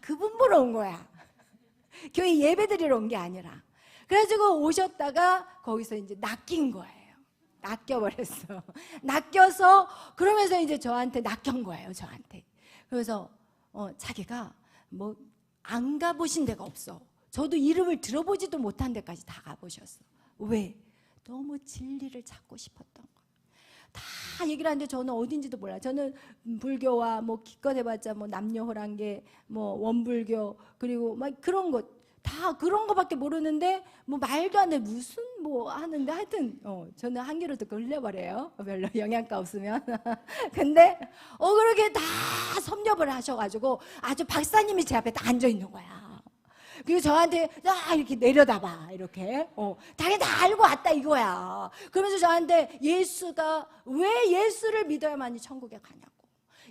그분 보러 온 거야. 교회 예배 드리러 온 게 아니라. 그래가지고 오셨다가 거기서 이제 낚인 거예요. 낚여버렸어. 낚여서 그러면서 이제 저한테 낚인 거예요. 저한테. 그래서 자기가 뭐 안 가보신 데가 없어. 저도 이름을 들어보지도 못한 데까지 다 가보셨어. 왜? 너무 진리를 찾고 싶었던 거예요. 다 얘기를 하는데 저는 어딘지도 몰라요. 저는 불교와 뭐 기껏 해봤자 뭐 남녀호랑계, 뭐 원불교, 그리고 막 그런 것 다 그런 거밖에 모르는데 뭐 말도 안 돼. 무슨 뭐 하는데 하여튼 저는 한 귀로 듣고 흘려버려요. 별로 영양가 없으면. 근데 그렇게 다 섭렵을 하셔가지고 아주 박사님이 제 앞에 딱 앉아 있는 거야. 그리고 저한테 이렇게 내려다봐. 이렇게 자기 다 알고 왔다 이거야. 그러면서 저한테 예수가 왜 예수를 믿어야만이 천국에 가냐고,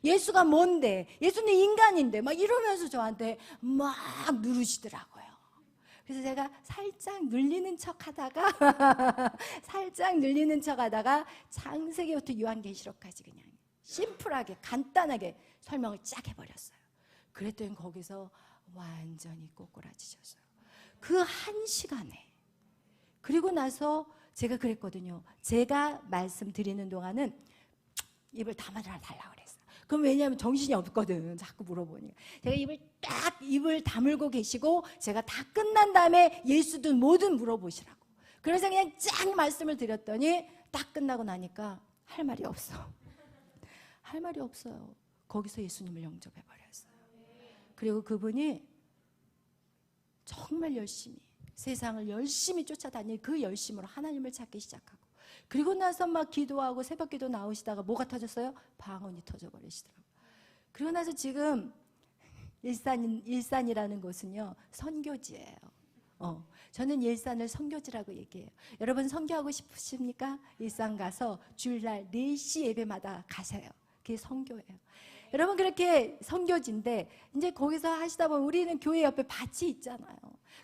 예수가 뭔데, 예수는 인간인데 막 이러면서 저한테 막 누르시더라고요. 그래서 제가 살짝 눌리는 척하다가 창세기부터 요한계시록까지 그냥 심플하게 간단하게 설명을 쫙 해버렸어요. 그랬더니 거기서 완전히 꼬꾸라지셨어요. 그 한 시간에. 그리고 나서 제가 그랬거든요. 제가 말씀드리는 동안은 입을 다물어 달라고 그랬어요. 그럼 왜냐하면 정신이 없거든. 자꾸 물어보니까. 제가 입을 다물고 계시고 제가 다 끝난 다음에 예수든 뭐든 물어보시라고. 그래서 그냥 쫙 말씀을 드렸더니 딱 끝나고 나니까 할 말이 없어. 할 말이 없어요. 거기서 예수님을 영접해버렸어요. 그리고 그분이 정말 열심히 세상을 열심히 쫓아다닐 그 열심으로 하나님을 찾기 시작하고, 그리고 나서 막 기도하고 새벽기도 나오시다가 뭐가 터졌어요? 방언이 터져버리시더라고요. 그리고 나서 지금 일산이라는 곳은요 선교지예요. 저는 일산을 선교지라고 얘기해요. 여러분 선교하고 싶으십니까? 일산 가서 주일날 4시 예배마다 가세요. 그게 선교예요. 여러분 그렇게 선교지인데 이제 거기서 하시다 보면 우리는 교회 옆에 밭이 있잖아요.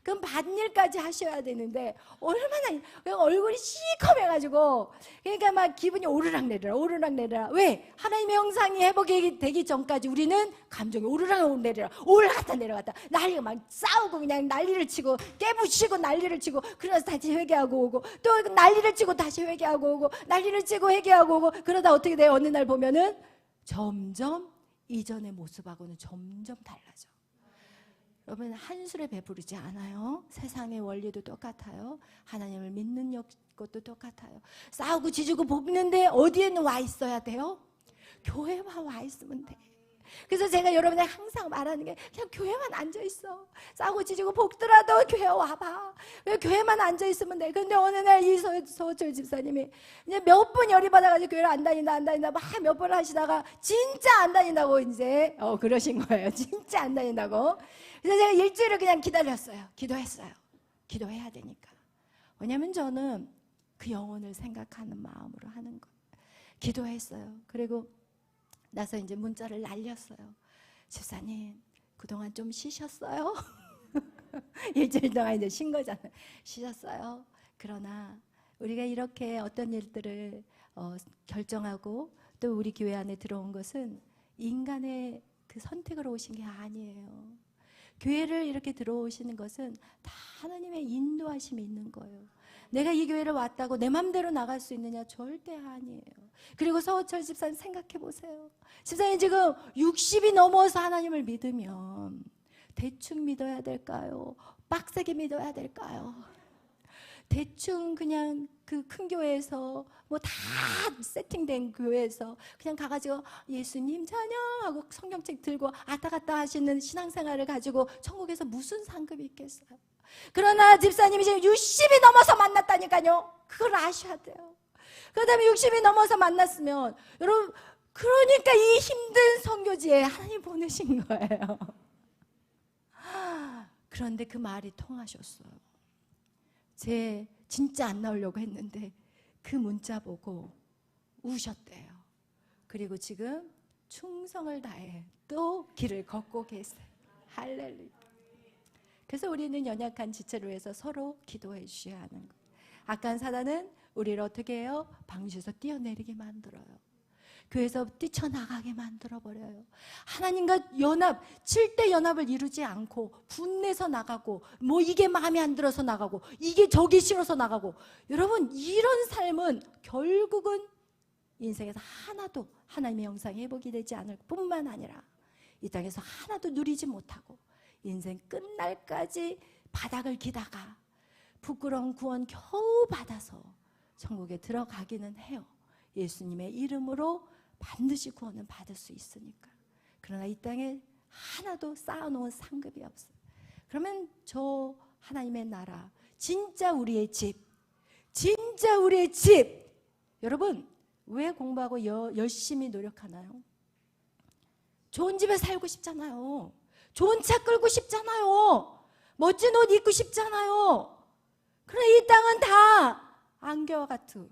그럼 밭일까지 하셔야 되는데 얼마나 얼굴이 시커매가지고 그러니까 막 기분이 오르락내리락. 왜? 하나님의 형상이 회복이 되기 전까지 우리는 감정이 오르락내리락 올라갔다 내려갔다 난리가 막 싸우고 그냥 난리를 치고 깨부시고 난리를 치고, 그러다가 다시 회개하고 오고 또 난리를 치고 다시 회개하고 오고 난리를 치고 회개하고 오고, 그러다 어떻게 돼요? 어느 날 보면은 점점 이전의 모습하고는 점점 달라져. 여러분 한술에 배부르지 않아요. 세상의 원리도 똑같아요. 하나님을 믿는 것도 똑같아요. 싸우고 지지고 볶는데 어디에는 와 있어야 돼요? 교회만 와 있으면 돼. 그래서 제가 여러분에게 항상 말하는 게 그냥 교회만 앉아있어. 싸우고 지지고 볶더라도 교회 와봐. 왜 교회만 앉아있으면 돼. 근데 어느 날 이 서호철 집사님이 이제 몇 번 열이 받아가지고 교회를 안 다닌다 막 몇 번 하시다가 진짜 안 다닌다고 이제 그러신 거예요. 진짜 안 다닌다고. 그래서 제가 일주일을 그냥 기다렸어요. 기도했어요. 기도해야 되니까. 왜냐면 저는 그 영혼을 생각하는 마음으로 하는 거예요. 기도했어요. 그리고 나서 이제 문자를 날렸어요. 집사님 그동안 좀 쉬셨어요? 일주일 동안 이제 쉰 거잖아요. 쉬셨어요? 그러나 우리가 이렇게 어떤 일들을 결정하고 또 우리 교회 안에 들어온 것은 인간의 그 선택으로 오신 게 아니에요. 교회를 이렇게 들어오시는 것은 다 하나님의 인도하심이 있는 거예요. 내가 이 교회를 왔다고 내 맘대로 나갈 수 있느냐? 절대 아니에요. 그리고 서호철 집사님 생각해 보세요. 집사님 지금 60이 넘어서 하나님을 믿으면 대충 믿어야 될까요? 빡세게 믿어야 될까요? 대충 그냥 그 큰 교회에서 뭐 다 세팅된 교회에서 그냥 가가지고 예수님 찬양하고 성경책 들고 왔다 갔다 하시는 신앙생활을 가지고 천국에서 무슨 상급이 있겠어요? 그러나 집사님이 지금 60이 넘어서 만났다니까요. 그걸 아셔야 돼요. 그 다음에 60이 넘어서 만났으면 여러분 그러니까 이 힘든 선교지에 하나님 보내신 거예요. 그런데 그 말이 통하셨어요. 제 진짜 안 나오려고 했는데 그 문자 보고 우셨대요. 그리고 지금 충성을 다해 또 길을 걷고 계세요. 할렐루야. 그래서 우리는 연약한 지체로 해서 서로 기도해 주셔야 하는 거예요. 악한 사단은 우리를 어떻게 해요? 방주에서 뛰어내리게 만들어요. 교회에서 뛰쳐나가게 만들어버려요. 하나님과 연합, 7대 연합을 이루지 않고 분내서 나가고 뭐 이게 마음에 안 들어서 나가고 이게 저기 싫어서 나가고, 여러분 이런 삶은 결국은 인생에서 하나도 하나님의 영상이 회복이 되지 않을 뿐만 아니라 이 땅에서 하나도 누리지 못하고 인생 끝날까지 바닥을 기다가 부끄러운 구원 겨우 받아서 천국에 들어가기는 해요. 예수님의 이름으로 반드시 구원은 받을 수 있으니까. 그러나 이 땅에 하나도 쌓아놓은 상급이 없어요. 그러면 저 하나님의 나라, 진짜 우리의 집, 진짜 우리의 집. 여러분 왜 공부하고 열심히 노력하나요? 좋은 집에 살고 싶잖아요. 좋은 차 끌고 싶잖아요. 멋진 옷 입고 싶잖아요. 그러나 이 땅은 다 안개와 같고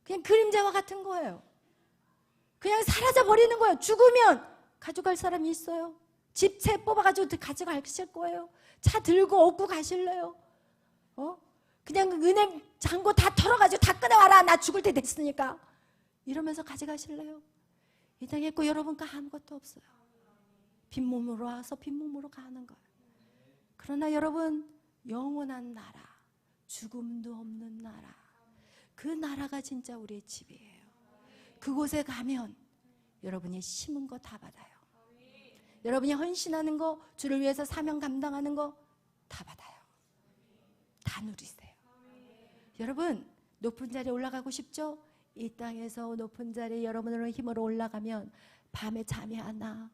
그냥 그림자와 같은 거예요. 그냥 사라져 버리는 거예요. 죽으면 가져갈 사람이 있어요? 집채 뽑아가지고 가져가실 거예요? 차 들고 얻고 가실래요? 그냥 은행 잔고 다 털어가지고 다 꺼내와라. 나 죽을 때 됐으니까. 이러면서 가져가실래요? 이 땅에 있고 여러분과 아무것도 없어요. 빈몸으로 와서 빈몸으로 가는 거예요. 그러나 여러분 영원한 나라, 죽음도 없는 나라, 그 나라가 진짜 우리의 집이에요. 그곳에 가면 여러분이 심은 거 다 받아요. 여러분이 헌신하는 거, 주를 위해서 사명 감당하는 거 다 받아요. 다 누리세요. 여러분 높은 자리에 올라가고 싶죠? 이 땅에서 높은 자리에 여러분의 힘으로 올라가면 밤에 잠이 안 와.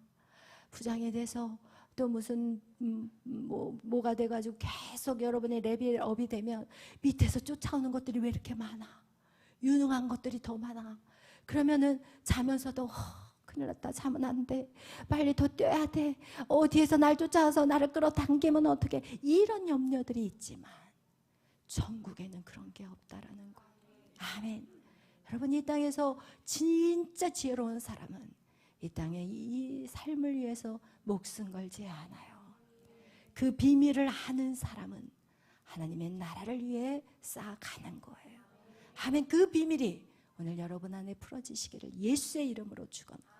부장이 돼서 또 무슨 뭐가 돼가지고 계속 여러분의 레벨업이 되면 밑에서 쫓아오는 것들이 왜 이렇게 많아? 유능한 것들이 더 많아. 그러면은 자면서도 큰일 났다. 자면 안 돼. 빨리 더 뛰어야 돼. 뒤에서 날 쫓아와서 나를 끌어당기면 어떡해. 이런 염려들이 있지만 천국에는 그런 게 없다라는 거. 아멘. 여러분 이 땅에서 진짜 지혜로운 사람은 이 땅에 이 삶을 위해서 목숨 걸지 않아요. 그 비밀을 아는 사람은 하나님의 나라를 위해 쌓아가는 거예요. 아멘. 그 비밀이 오늘 여러분 안에 풀어지시기를 예수의 이름으로 축원합니다.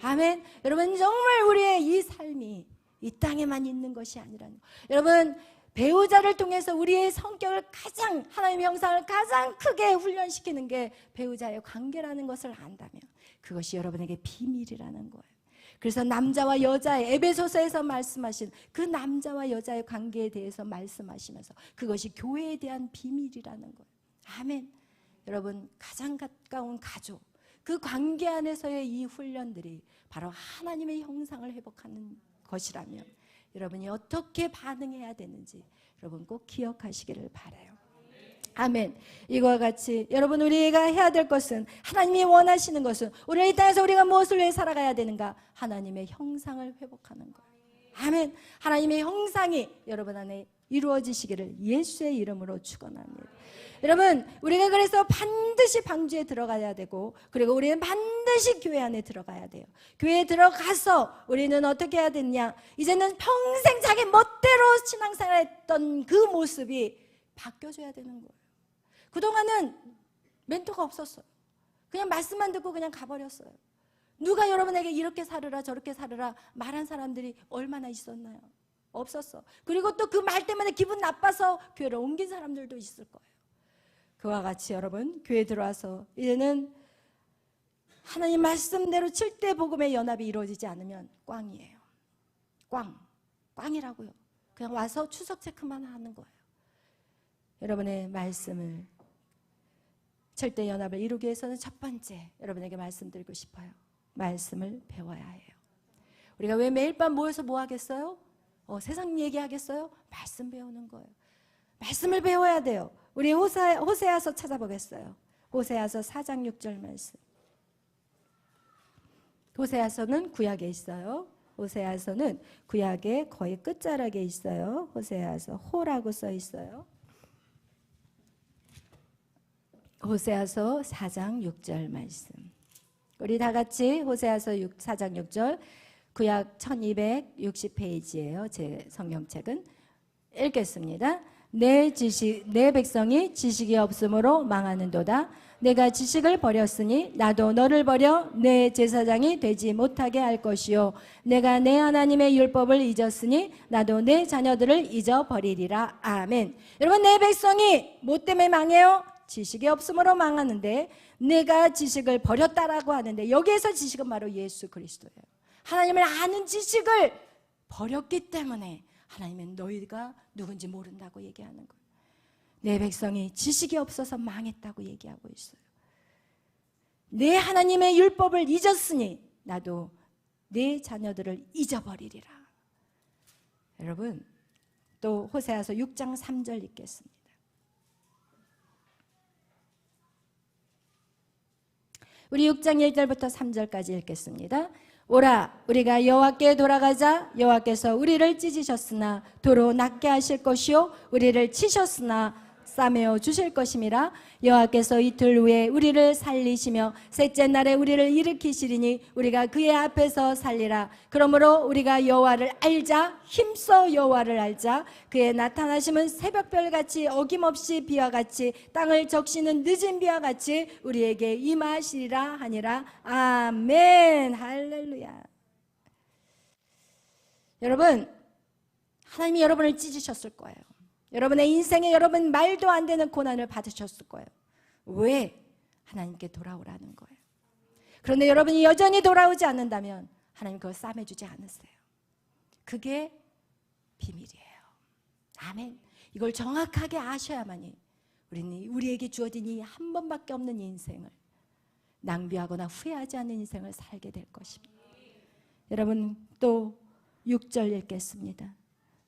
아멘. 여러분 정말 우리의 이 삶이 이 땅에만 있는 것이 아니라는 거. 여러분 배우자를 통해서 우리의 성격을 가장, 하나님의 형상을 가장 크게 훈련시키는 게 배우자의 관계라는 것을 안다면 그것이 여러분에게 비밀이라는 거예요. 그래서 남자와 여자의 에베소서에서 말씀하신 그 남자와 여자의 관계에 대해서 말씀하시면서 그것이 교회에 대한 비밀이라는 거예요. 아멘. 여러분 가장 가까운 가족, 그 관계 안에서의 이 훈련들이 바로 하나님의 형상을 회복하는 것이라면 여러분이 어떻게 반응해야 되는지 여러분 꼭 기억하시기를 바라요. 아멘. 이거와 같이 여러분 우리가 해야 될 것은, 하나님이 원하시는 것은, 우리 이 땅에서 우리가 무엇을 위해 살아가야 되는가? 하나님의 형상을 회복하는 거예요. 아멘. 하나님의 형상이 여러분 안에 이루어지시기를 예수의 이름으로 축원합니다. 여러분 우리가 그래서 반드시 방주에 들어가야 되고, 그리고 우리는 반드시 교회 안에 들어가야 돼요. 교회에 들어가서 우리는 어떻게 해야 되느냐? 이제는 평생 자기 멋대로 신앙생활했던 그 모습이 바뀌어줘야 되는 거예요. 그동안은 멘토가 없었어요. 그냥 말씀만 듣고 그냥 가버렸어요. 누가 여러분에게 이렇게 살으라 저렇게 살으라 말한 사람들이 얼마나 있었나요? 없었어. 그리고 또 그 말 때문에 기분 나빠서 교회를 옮긴 사람들도 있을 거예요. 그와 같이 여러분 교회에 들어와서 이제는 하나님 말씀대로 7대 복음의 연합이 이루어지지 않으면 꽝이에요. 꽝이라고요. 그냥 와서 추석 체크만 하는 거예요. 여러분의 말씀을 7대 연합을 이루기 위해서는 첫 번째 여러분에게 말씀드리고 싶어요. 말씀을 배워야 해요. 우리가 왜 매일 밤 모여서 뭐 하겠어요? 세상 얘기하겠어요? 말씀 배우는 거예요. 말씀을 배워야 돼요. 우리 호세아서 찾아보겠어요. 호세아서 4장 6절 말씀. 호세아서는 구약에 있어요. 호세아서는 구약의 거의 끝자락에 있어요. 호세아서 호라고 써 있어요. 호세아서 4장 6절 말씀. 우리 다 같이 호세아서 4장 6절, 구약 1260페이지예요. 제 성경책은. 읽겠습니다. 내 백성이 지식이 없으므로 망하는도다. 내가 지식을 버렸으니 나도 너를 버려 내 제사장이 되지 못하게 할 것이요, 내가 내 하나님의 율법을 잊었으니 나도 내 자녀들을 잊어버리리라. 아멘. 여러분, 내 백성이 뭐 때문에 망해요? 지식이 없으므로 망하는데, 내가 지식을 버렸다라고 하는데, 여기에서 지식은 바로 예수 그리스도예요. 하나님을 아는 지식을 버렸기 때문에 하나님은 너희가 누군지 모른다고 얘기하는 거예요. 내 백성이 지식이 없어서 망했다고 얘기하고 있어요. 내 하나님의 율법을 잊었으니 나도 내 자녀들을 잊어버리리라. 여러분, 또 호세아서 6장 3절 읽겠습니다. 우리 6장 1절부터 3절까지 읽겠습니다. 오라, 우리가 여호와께 돌아가자. 여호와께서 우리를 찢으셨으나 도로 낫게 하실 것이요, 우리를 치셨으나 싸매어 주실 것임이라. 여호와께서 이틀 후에 우리를 살리시며 셋째 날에 우리를 일으키시리니 우리가 그의 앞에서 살리라. 그러므로 우리가 여호와를 알자. 힘써 여호와를 알자. 그의 나타나심은 새벽별같이 어김없이 비와 같이 땅을 적시는 늦은 비와 같이 우리에게 임하시리라 하니라. 아멘. 할렐루야. 여러분, 하나님이 여러분을 찢으셨을 거예요. 여러분의 인생에 여러분 말도 안 되는 고난을 받으셨을 거예요. 왜? 하나님께 돌아오라는 거예요. 그런데 여러분이 여전히 돌아오지 않는다면 하나님 그걸 싸매주지 않으세요. 그게 비밀이에요. 아멘. 이걸 정확하게 아셔야만이 우리는 우리에게 주어진 이 한 번밖에 없는 인생을 낭비하거나 후회하지 않는 인생을 살게 될 것입니다. 여러분, 또 6절 읽겠습니다.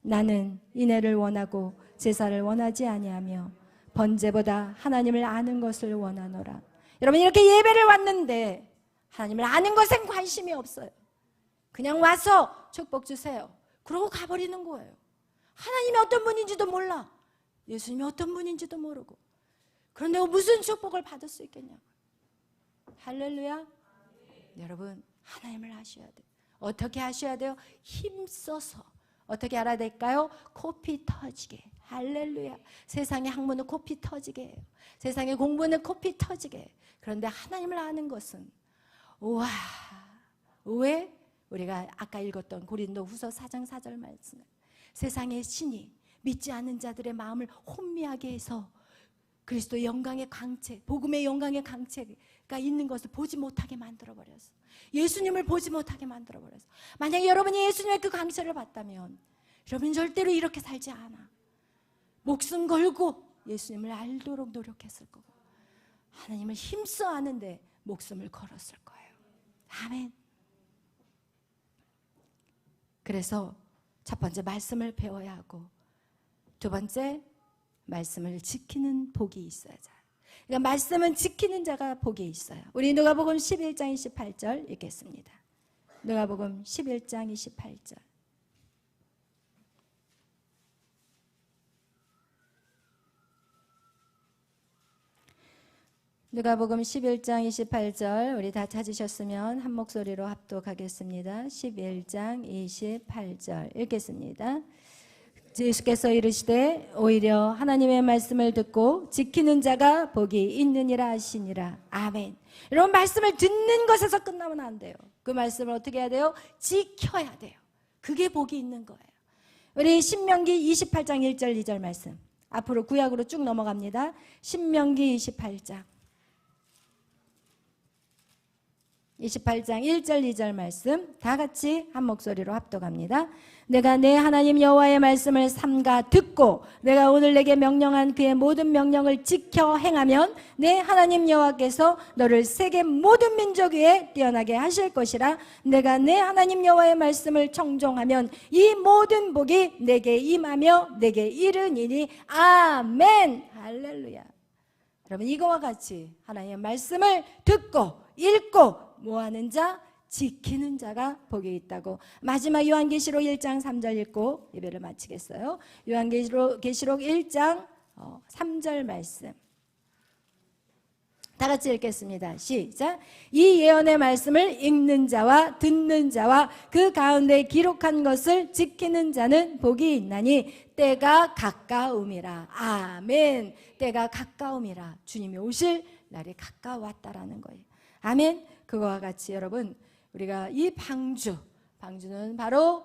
나는 인애를 원하고 제사를 원하지 아니하며 번제보다 하나님을 아는 것을 원하노라. 여러분, 이렇게 예배를 왔는데 하나님을 아는 것엔 관심이 없어요. 그냥 와서 축복 주세요, 그러고 가버리는 거예요. 하나님이 어떤 분인지도 몰라. 예수님이 어떤 분인지도 모르고. 그런데 무슨 축복을 받을 수 있겠냐고요. 할렐루야. 여러분, 하나님을 아셔야 돼요. 어떻게 아셔야 돼요? 힘써서. 어떻게 알아야 될까요? 코피 터지게. 할렐루야. 세상의 학문은 코피 터지게 해요. 세상의 공부는 코피 터지게 해요. 그런데 하나님을 아는 것은, 우와, 왜? 우리가 아까 읽었던 고린도후서 4장 4절 말씀, 세상의 신이 믿지 않는 자들의 마음을 혼미하게 해서 그리스도의 영광의 광채, 복음의 영광의 광채가 있는 것을 보지 못하게 만들어버렸어. 예수님을 보지 못하게 만들어버렸어. 만약에 여러분이 예수님의 그 광채를 봤다면 여러분은 절대로 이렇게 살지 않아. 목숨 걸고 예수님을 알도록 노력했을 거고, 하나님을 힘써 아는데 목숨을 걸었을 거예요. 아멘. 그래서 첫 번째 말씀을 배워야 하고, 두 번째 말씀을 지키는 복이 있어야죠. 그러니까 말씀은 지키는 자가 복이 있어요. 우리 누가복음 11장 28절 읽겠습니다. 누가복음 11장 28절. 누가복음 11장 28절, 우리 다 찾으셨으면 한 목소리로 합독하겠습니다. 11장 28절 읽겠습니다. 예수께서 이르시되 오히려 하나님의 말씀을 듣고 지키는 자가 복이 있느니라 하시니라. 아멘. 여러분, 말씀을 듣는 것에서 끝나면 안 돼요. 그 말씀을 어떻게 해야 돼요? 지켜야 돼요. 그게 복이 있는 거예요. 우리 신명기 28장 1절 2절 말씀, 앞으로 구약으로 쭉 넘어갑니다. 신명기 28장 1절 2절 말씀 다 같이 한 목소리로 합독합니다. 내가 내 하나님 여호와의 말씀을 삼가 듣고 내가 오늘 내게 명령한 그의 모든 명령을 지켜 행하면 내 하나님 여호와께서 너를 세계 모든 민족 위에 뛰어나게 하실 것이라. 내가 내 하나님 여호와의 말씀을 청종하면 이 모든 복이 내게 임하며 내게 이르니니. 아멘. 할렐루야. 여러분, 이거와 같이 하나님의 말씀을 듣고 읽고 뭐하는 자? 지키는 자가 복이 있다고. 마지막 요한계시록 1장 3절 읽고 예배를 마치겠어요. 요한계시록 1장 3절 말씀 다 같이 읽겠습니다. 시작. 이 예언의 말씀을 읽는 자와 듣는 자와 그 가운데 기록한 것을 지키는 자는 복이 있나니 때가 가까움이라. 아멘. 때가 가까움이라. 주님이 오실 날이 가까웠다라는 거예요. 아멘. 그거와 같이 여러분, 우리가 이 방주는 바로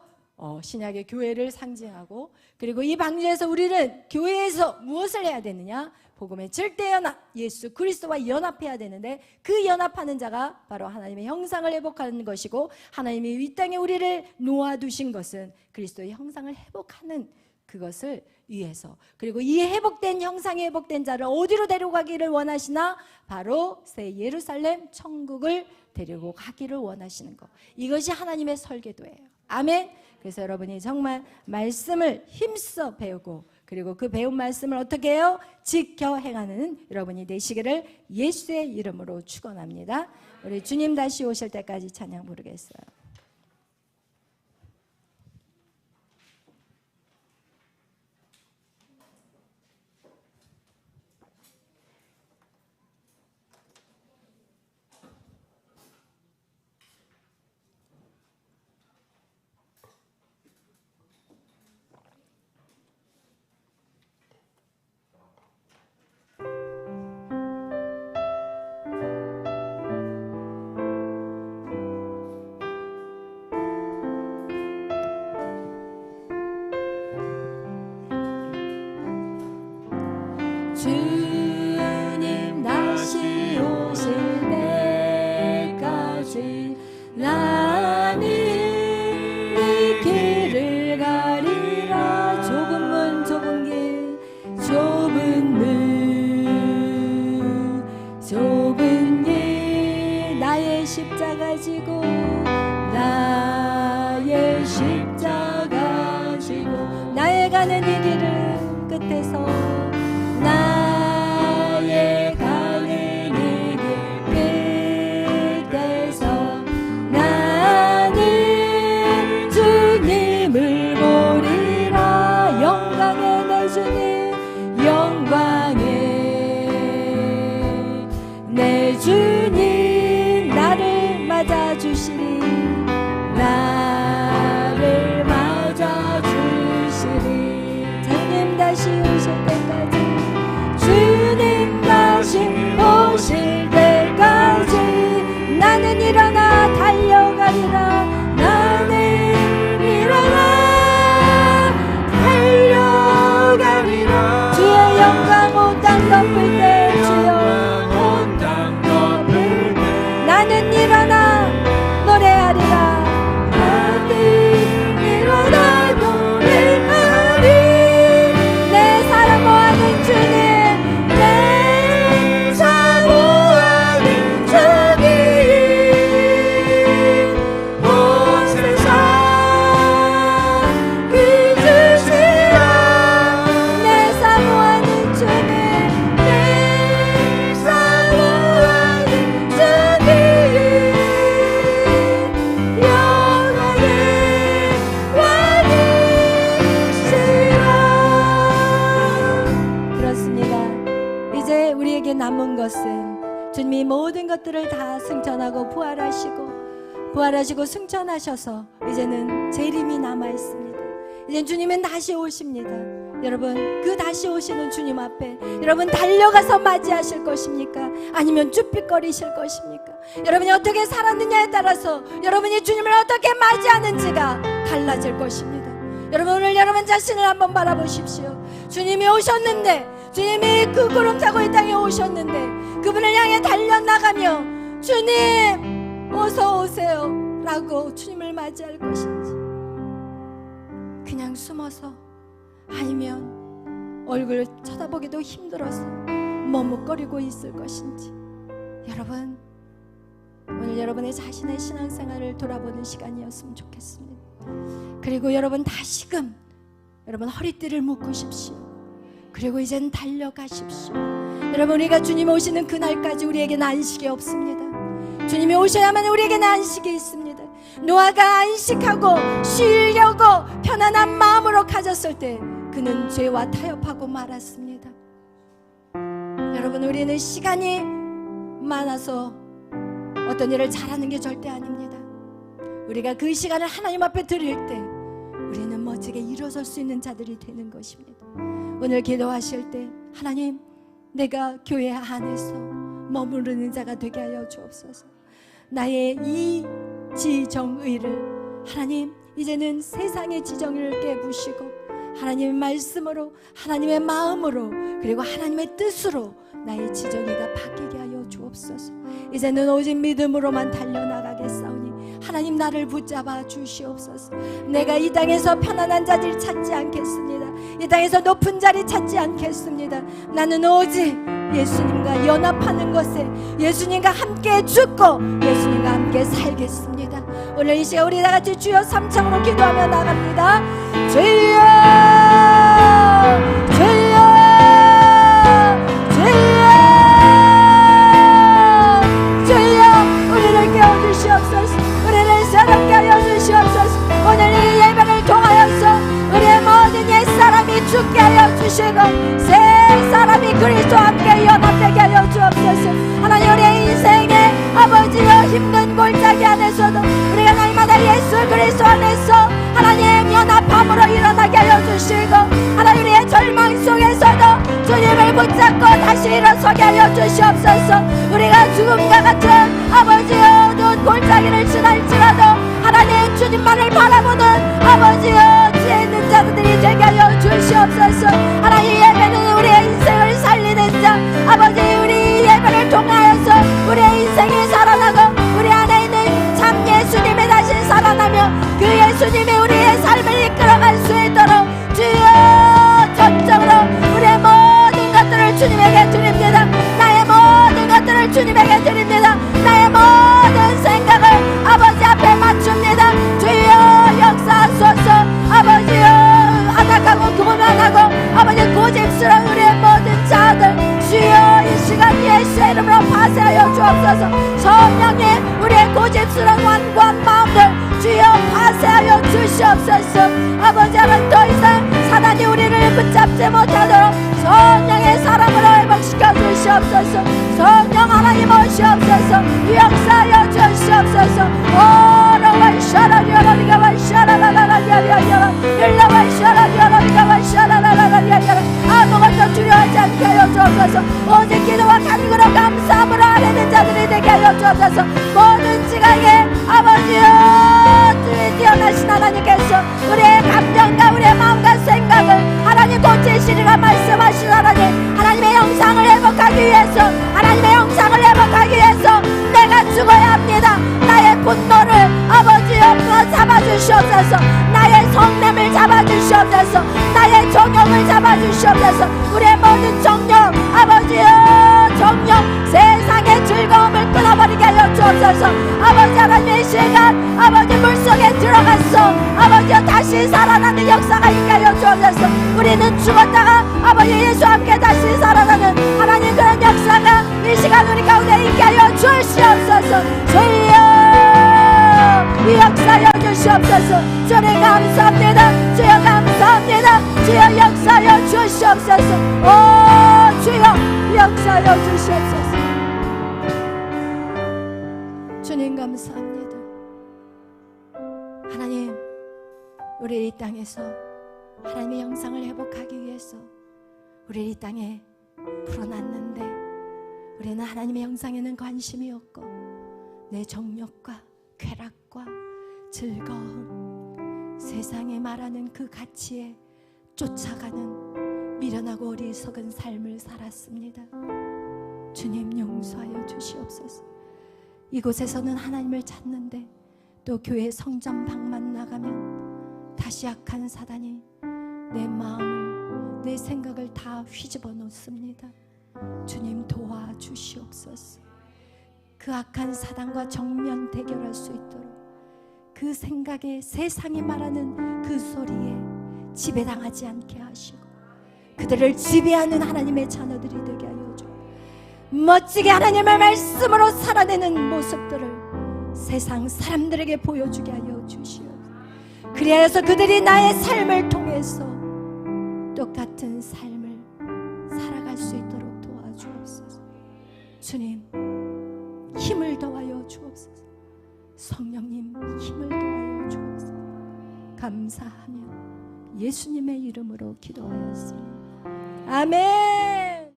신약의 교회를 상징하고, 그리고 이 방주에서 우리는 교회에서 무엇을 해야 되느냐? 복음의 절대 연합, 예수 그리스도와 연합해야 되는데, 그 연합하는 자가 바로 하나님의 형상을 회복하는 것이고, 하나님이 이 땅에 우리를 놓아두신 것은 그리스도의 형상을 회복하는 그것을 위해서, 그리고 이 회복된 형상이 회복된 자를 어디로 데려가기를 원하시나? 바로 새 예루살렘 천국을 데리고 가기를 원하시는 것. 이것이 하나님의 설계도예요. 아멘. 그래서 여러분이 정말 말씀을 힘써 배우고, 그리고 그 배운 말씀을 어떻게 해요? 지켜 행하는 여러분이 되시기를 예수의 이름으로 축원합니다. 우리 주님 다시 오실 때까지 찬양 부르겠어요. 주님 다시 오실 때까지 나는 이 길을 가리라. 좁은 문 좁은 길 좁은 길 나의 십자가 지고 나의 십자가 지고 나의 가는 이 길은 끝에서 나의 가는 이 길 끝에서 나는 주님을 보리라. 영광의 내 주님 영광의 내 주님 나를 맞아주시리. 나를 맞아주시리. 주님 다시 오실 때까지 주님 다시 오실 때까지 나는 일어나 달려가리라. 나는 일어나 달려가리라. 주의 영광 온 땅 덮을 때 주여 나는 일어나 노래하리라. 나는 일어나 노래하리. 내 사랑하는 주님 내 사랑하는 주님 온 세상 그주시라. 내 사랑하는 주님 내 사랑하는 주님 영원히 왕이시라. 그렇습니다. 이제 우리에게 남은 것은 주님이 모든 것들을 다 승천하고 부활하시고 승천하셔서 이제는 재림이 남아있습니다. 이제 주님은 다시 오십니다. 여러분, 그 다시 오시는 주님 앞에 여러분 달려가서 맞이하실 것입니까? 아니면 쭈삣거리실 것입니까? 여러분이 어떻게 살았느냐에 따라서 여러분이 주님을 어떻게 맞이하는지가 달라질 것입니다. 여러분, 오늘 여러분 자신을 한번 바라보십시오. 주님이 오셨는데, 주님이 그 구름 타고 이 땅에 오셨는데 그분을 향해 달려나가며 주님 어서 오세요 라고 주님을 맞이할 것인지, 그냥 숨어서, 아니면 얼굴 쳐다보기도 힘들어서 머뭇거리고 있을 것인지. 여러분, 오늘 여러분의 자신의 신앙생활을 돌아보는 시간이었으면 좋겠습니다. 그리고 여러분 다시금 여러분 허리띠를 묶으십시오. 그리고 이젠 달려가십시오. 여러분, 우리가 주님 오시는 그날까지 우리에게는 안식이 없습니다. 주님이 오셔야만 우리에게는 안식이 있습니다. 노아가 안식하고 쉬려고 편안한 마음으로 가졌을 때 그는 죄와 타협하고 말았습니다. 여러분, 우리는 시간이 많아서 어떤 일을 잘하는 게 절대 아닙니다. 우리가 그 시간을 하나님 앞에 드릴 때 우리는 멋지게 일어설 수 있는 자들이 되는 것입니다. 오늘 기도하실 때 하나님, 내가 교회 안에서 머무르는 자가 되게 하여 주옵소서. 나의 이 지정의를 하나님, 이제는 세상의 지정의를 깨부시고 하나님의 말씀으로, 하나님의 마음으로, 그리고 하나님의 뜻으로 나의 지정의가 바뀌게 하여 주옵소서. 이제는 오직 믿음으로만 달려나가겠사오니 하나님, 나를 붙잡아 주시옵소서. 내가 이 땅에서 편안한 자리를 찾지 않겠습니다. 이 땅에서 높은 자리 찾지 않겠습니다. 나는 오직 예수님과 연합하는 것에, 예수님과 함께 죽고 예수님과 함께 살겠습니다. 오늘 이 시간 우리 다 같이 주여 삼창으로 기도하며 나갑니다. 주여, 주여, 주여, 주여, 우리를 깨워주시옵소서. 우리를 새롭게 하여 주시옵소서. 오늘 이 예배를 통하여서 우리의 모든 옛사람이 죽게 하여 주시고 새 사람이 그리스도와 함께 연합되게 하여 주옵소서. 하나님, 우리의 인생에 아버지여 힘든 골짜기 안에서도 우리가 날마다 예수 그리스도 안에서 하나님 연합함으로 일어나게 하여 주시고, 하나님 우리의 절망 속에서도 주님을 붙잡고 다시 일어서게 하여 주시옵소서. 우리가 죽음과 같은 아버지여 어두운 골짜기를 지날지라도 하나님 주님만을 바라보는 아버지여 지혜 있는 자들이 되게 하여 주시옵소서. 하나님, 예배는 우리의 인생을 살리는 자, 아버지 우리 예배를 통하여서 우리의 인생이 살아나고 우리 안에 있는 참 예수님이 다시 살아나며 그 예수님이 우리의 삶을 이끌어갈 수 있도록 주여 전적으로 우리의 모든 것들을 주님에게 드립니다. 나의 모든 것들을 주님에게 드립니다. 나의 모든 생각을 아버지 앞에 맞춥니다. 주여 역사하소서. 아버지여 안악하고 교만하고 아버지 고집스러운 우리의 모든 자들 주여 이 시간 예수의 이름으로 파쇄하여 주옵소서. 성령님, 우리의 고집스러운 완고한 마음들 주여 파쇄하여 주시옵소서. 아버지는 더 이상 사단이 우리를 붙잡지 못하도록 성령의 사랑으로 회복시켜 주시옵소서. 성령 하나님 오시옵소서. 역사하여 주시옵소서. 오라와 샤라리아라리가 와샤라라라라리아리아라 일라와 샤라리아라리가 와샤라라라라리아라 아무것도 두려워하지 않게 하여 주옵소서. 오직 기도와 간구로 감사함으로 아뢰는 자들이 되게 하여 주옵소서. 모든 지각에 아버지여 주의 뛰어나신 하나님께서 우리의 감정과 우리의 마음과 생각을 하나님 고치시리라 말씀하신 하나님, 하나님의 영상을 회복하기 위해서, 하나님의 영상을 회복하기 위해서 내가 죽어야 합니다. 나의 분노를 아버지여 잡아주시옵소서. 나의 성냄을 잡아주시옵소서. 나의 정욕을 잡아주시옵소서. 우리의 모든 정욕 아버지여 정욕 세상의 즐거움을 끊어버리게 하여 주옵소서. 아버지 하나님의 시간 아버지 물속에 들어갔어 아버지여 다시 살아나는 역사가 있게 하여 주옵소서. 우리는 죽었다가 아버지 예수와 함께 다시 살아나는 하나님 그런 역사가 이 시간 우리 가운데 있게 하여 주시옵소서. 주여 이 역사하여 주시옵소서. 주님 감사합니다. 주여 감사합니다. 주여 역사하여 주시옵소서. 오 주여 역사하여 주시옵소서. 주님 감사합니다. 하나님, 우리 이 땅에서 하나님의 영상을 회복하기 위해서 우리 이 땅에 풀어놨는데 우리는 하나님의 영상에는 관심이 없고 내 정욕과 쾌락과 즐거움, 세상에 말하는 그 가치에 쫓아가는 미련하고 어리석은 삶을 살았습니다. 주님 용서하여 주시옵소서. 이곳에서는 하나님을 찾는데 또 교회 성전 방만 나가면 다시 악한 사단이 내 마음을, 내 생각을 다 휘집어 놓습니다. 주님 도와주시옵소서. 그 악한 사단과 정면 대결할 수 있도록 그 생각에 세상이 말하는 그 소리에 지배당하지 않게 하시고 그들을 지배하는 하나님의 자녀들이 되게 하여 주옵소서. 멋지게 하나님의 말씀으로 살아내는 모습들을 세상 사람들에게 보여주게 하여 주시옵소서. 그리하여서 그들이 나의 삶을 통해서 똑같은 삶을 살아갈 수 있도록 도와주옵소서. 주님, 힘을 더하여 주옵소서. 성령님, 힘을 더하여 주옵소서. 감사하며 예수님의 이름으로 기도하였습니다. 아멘.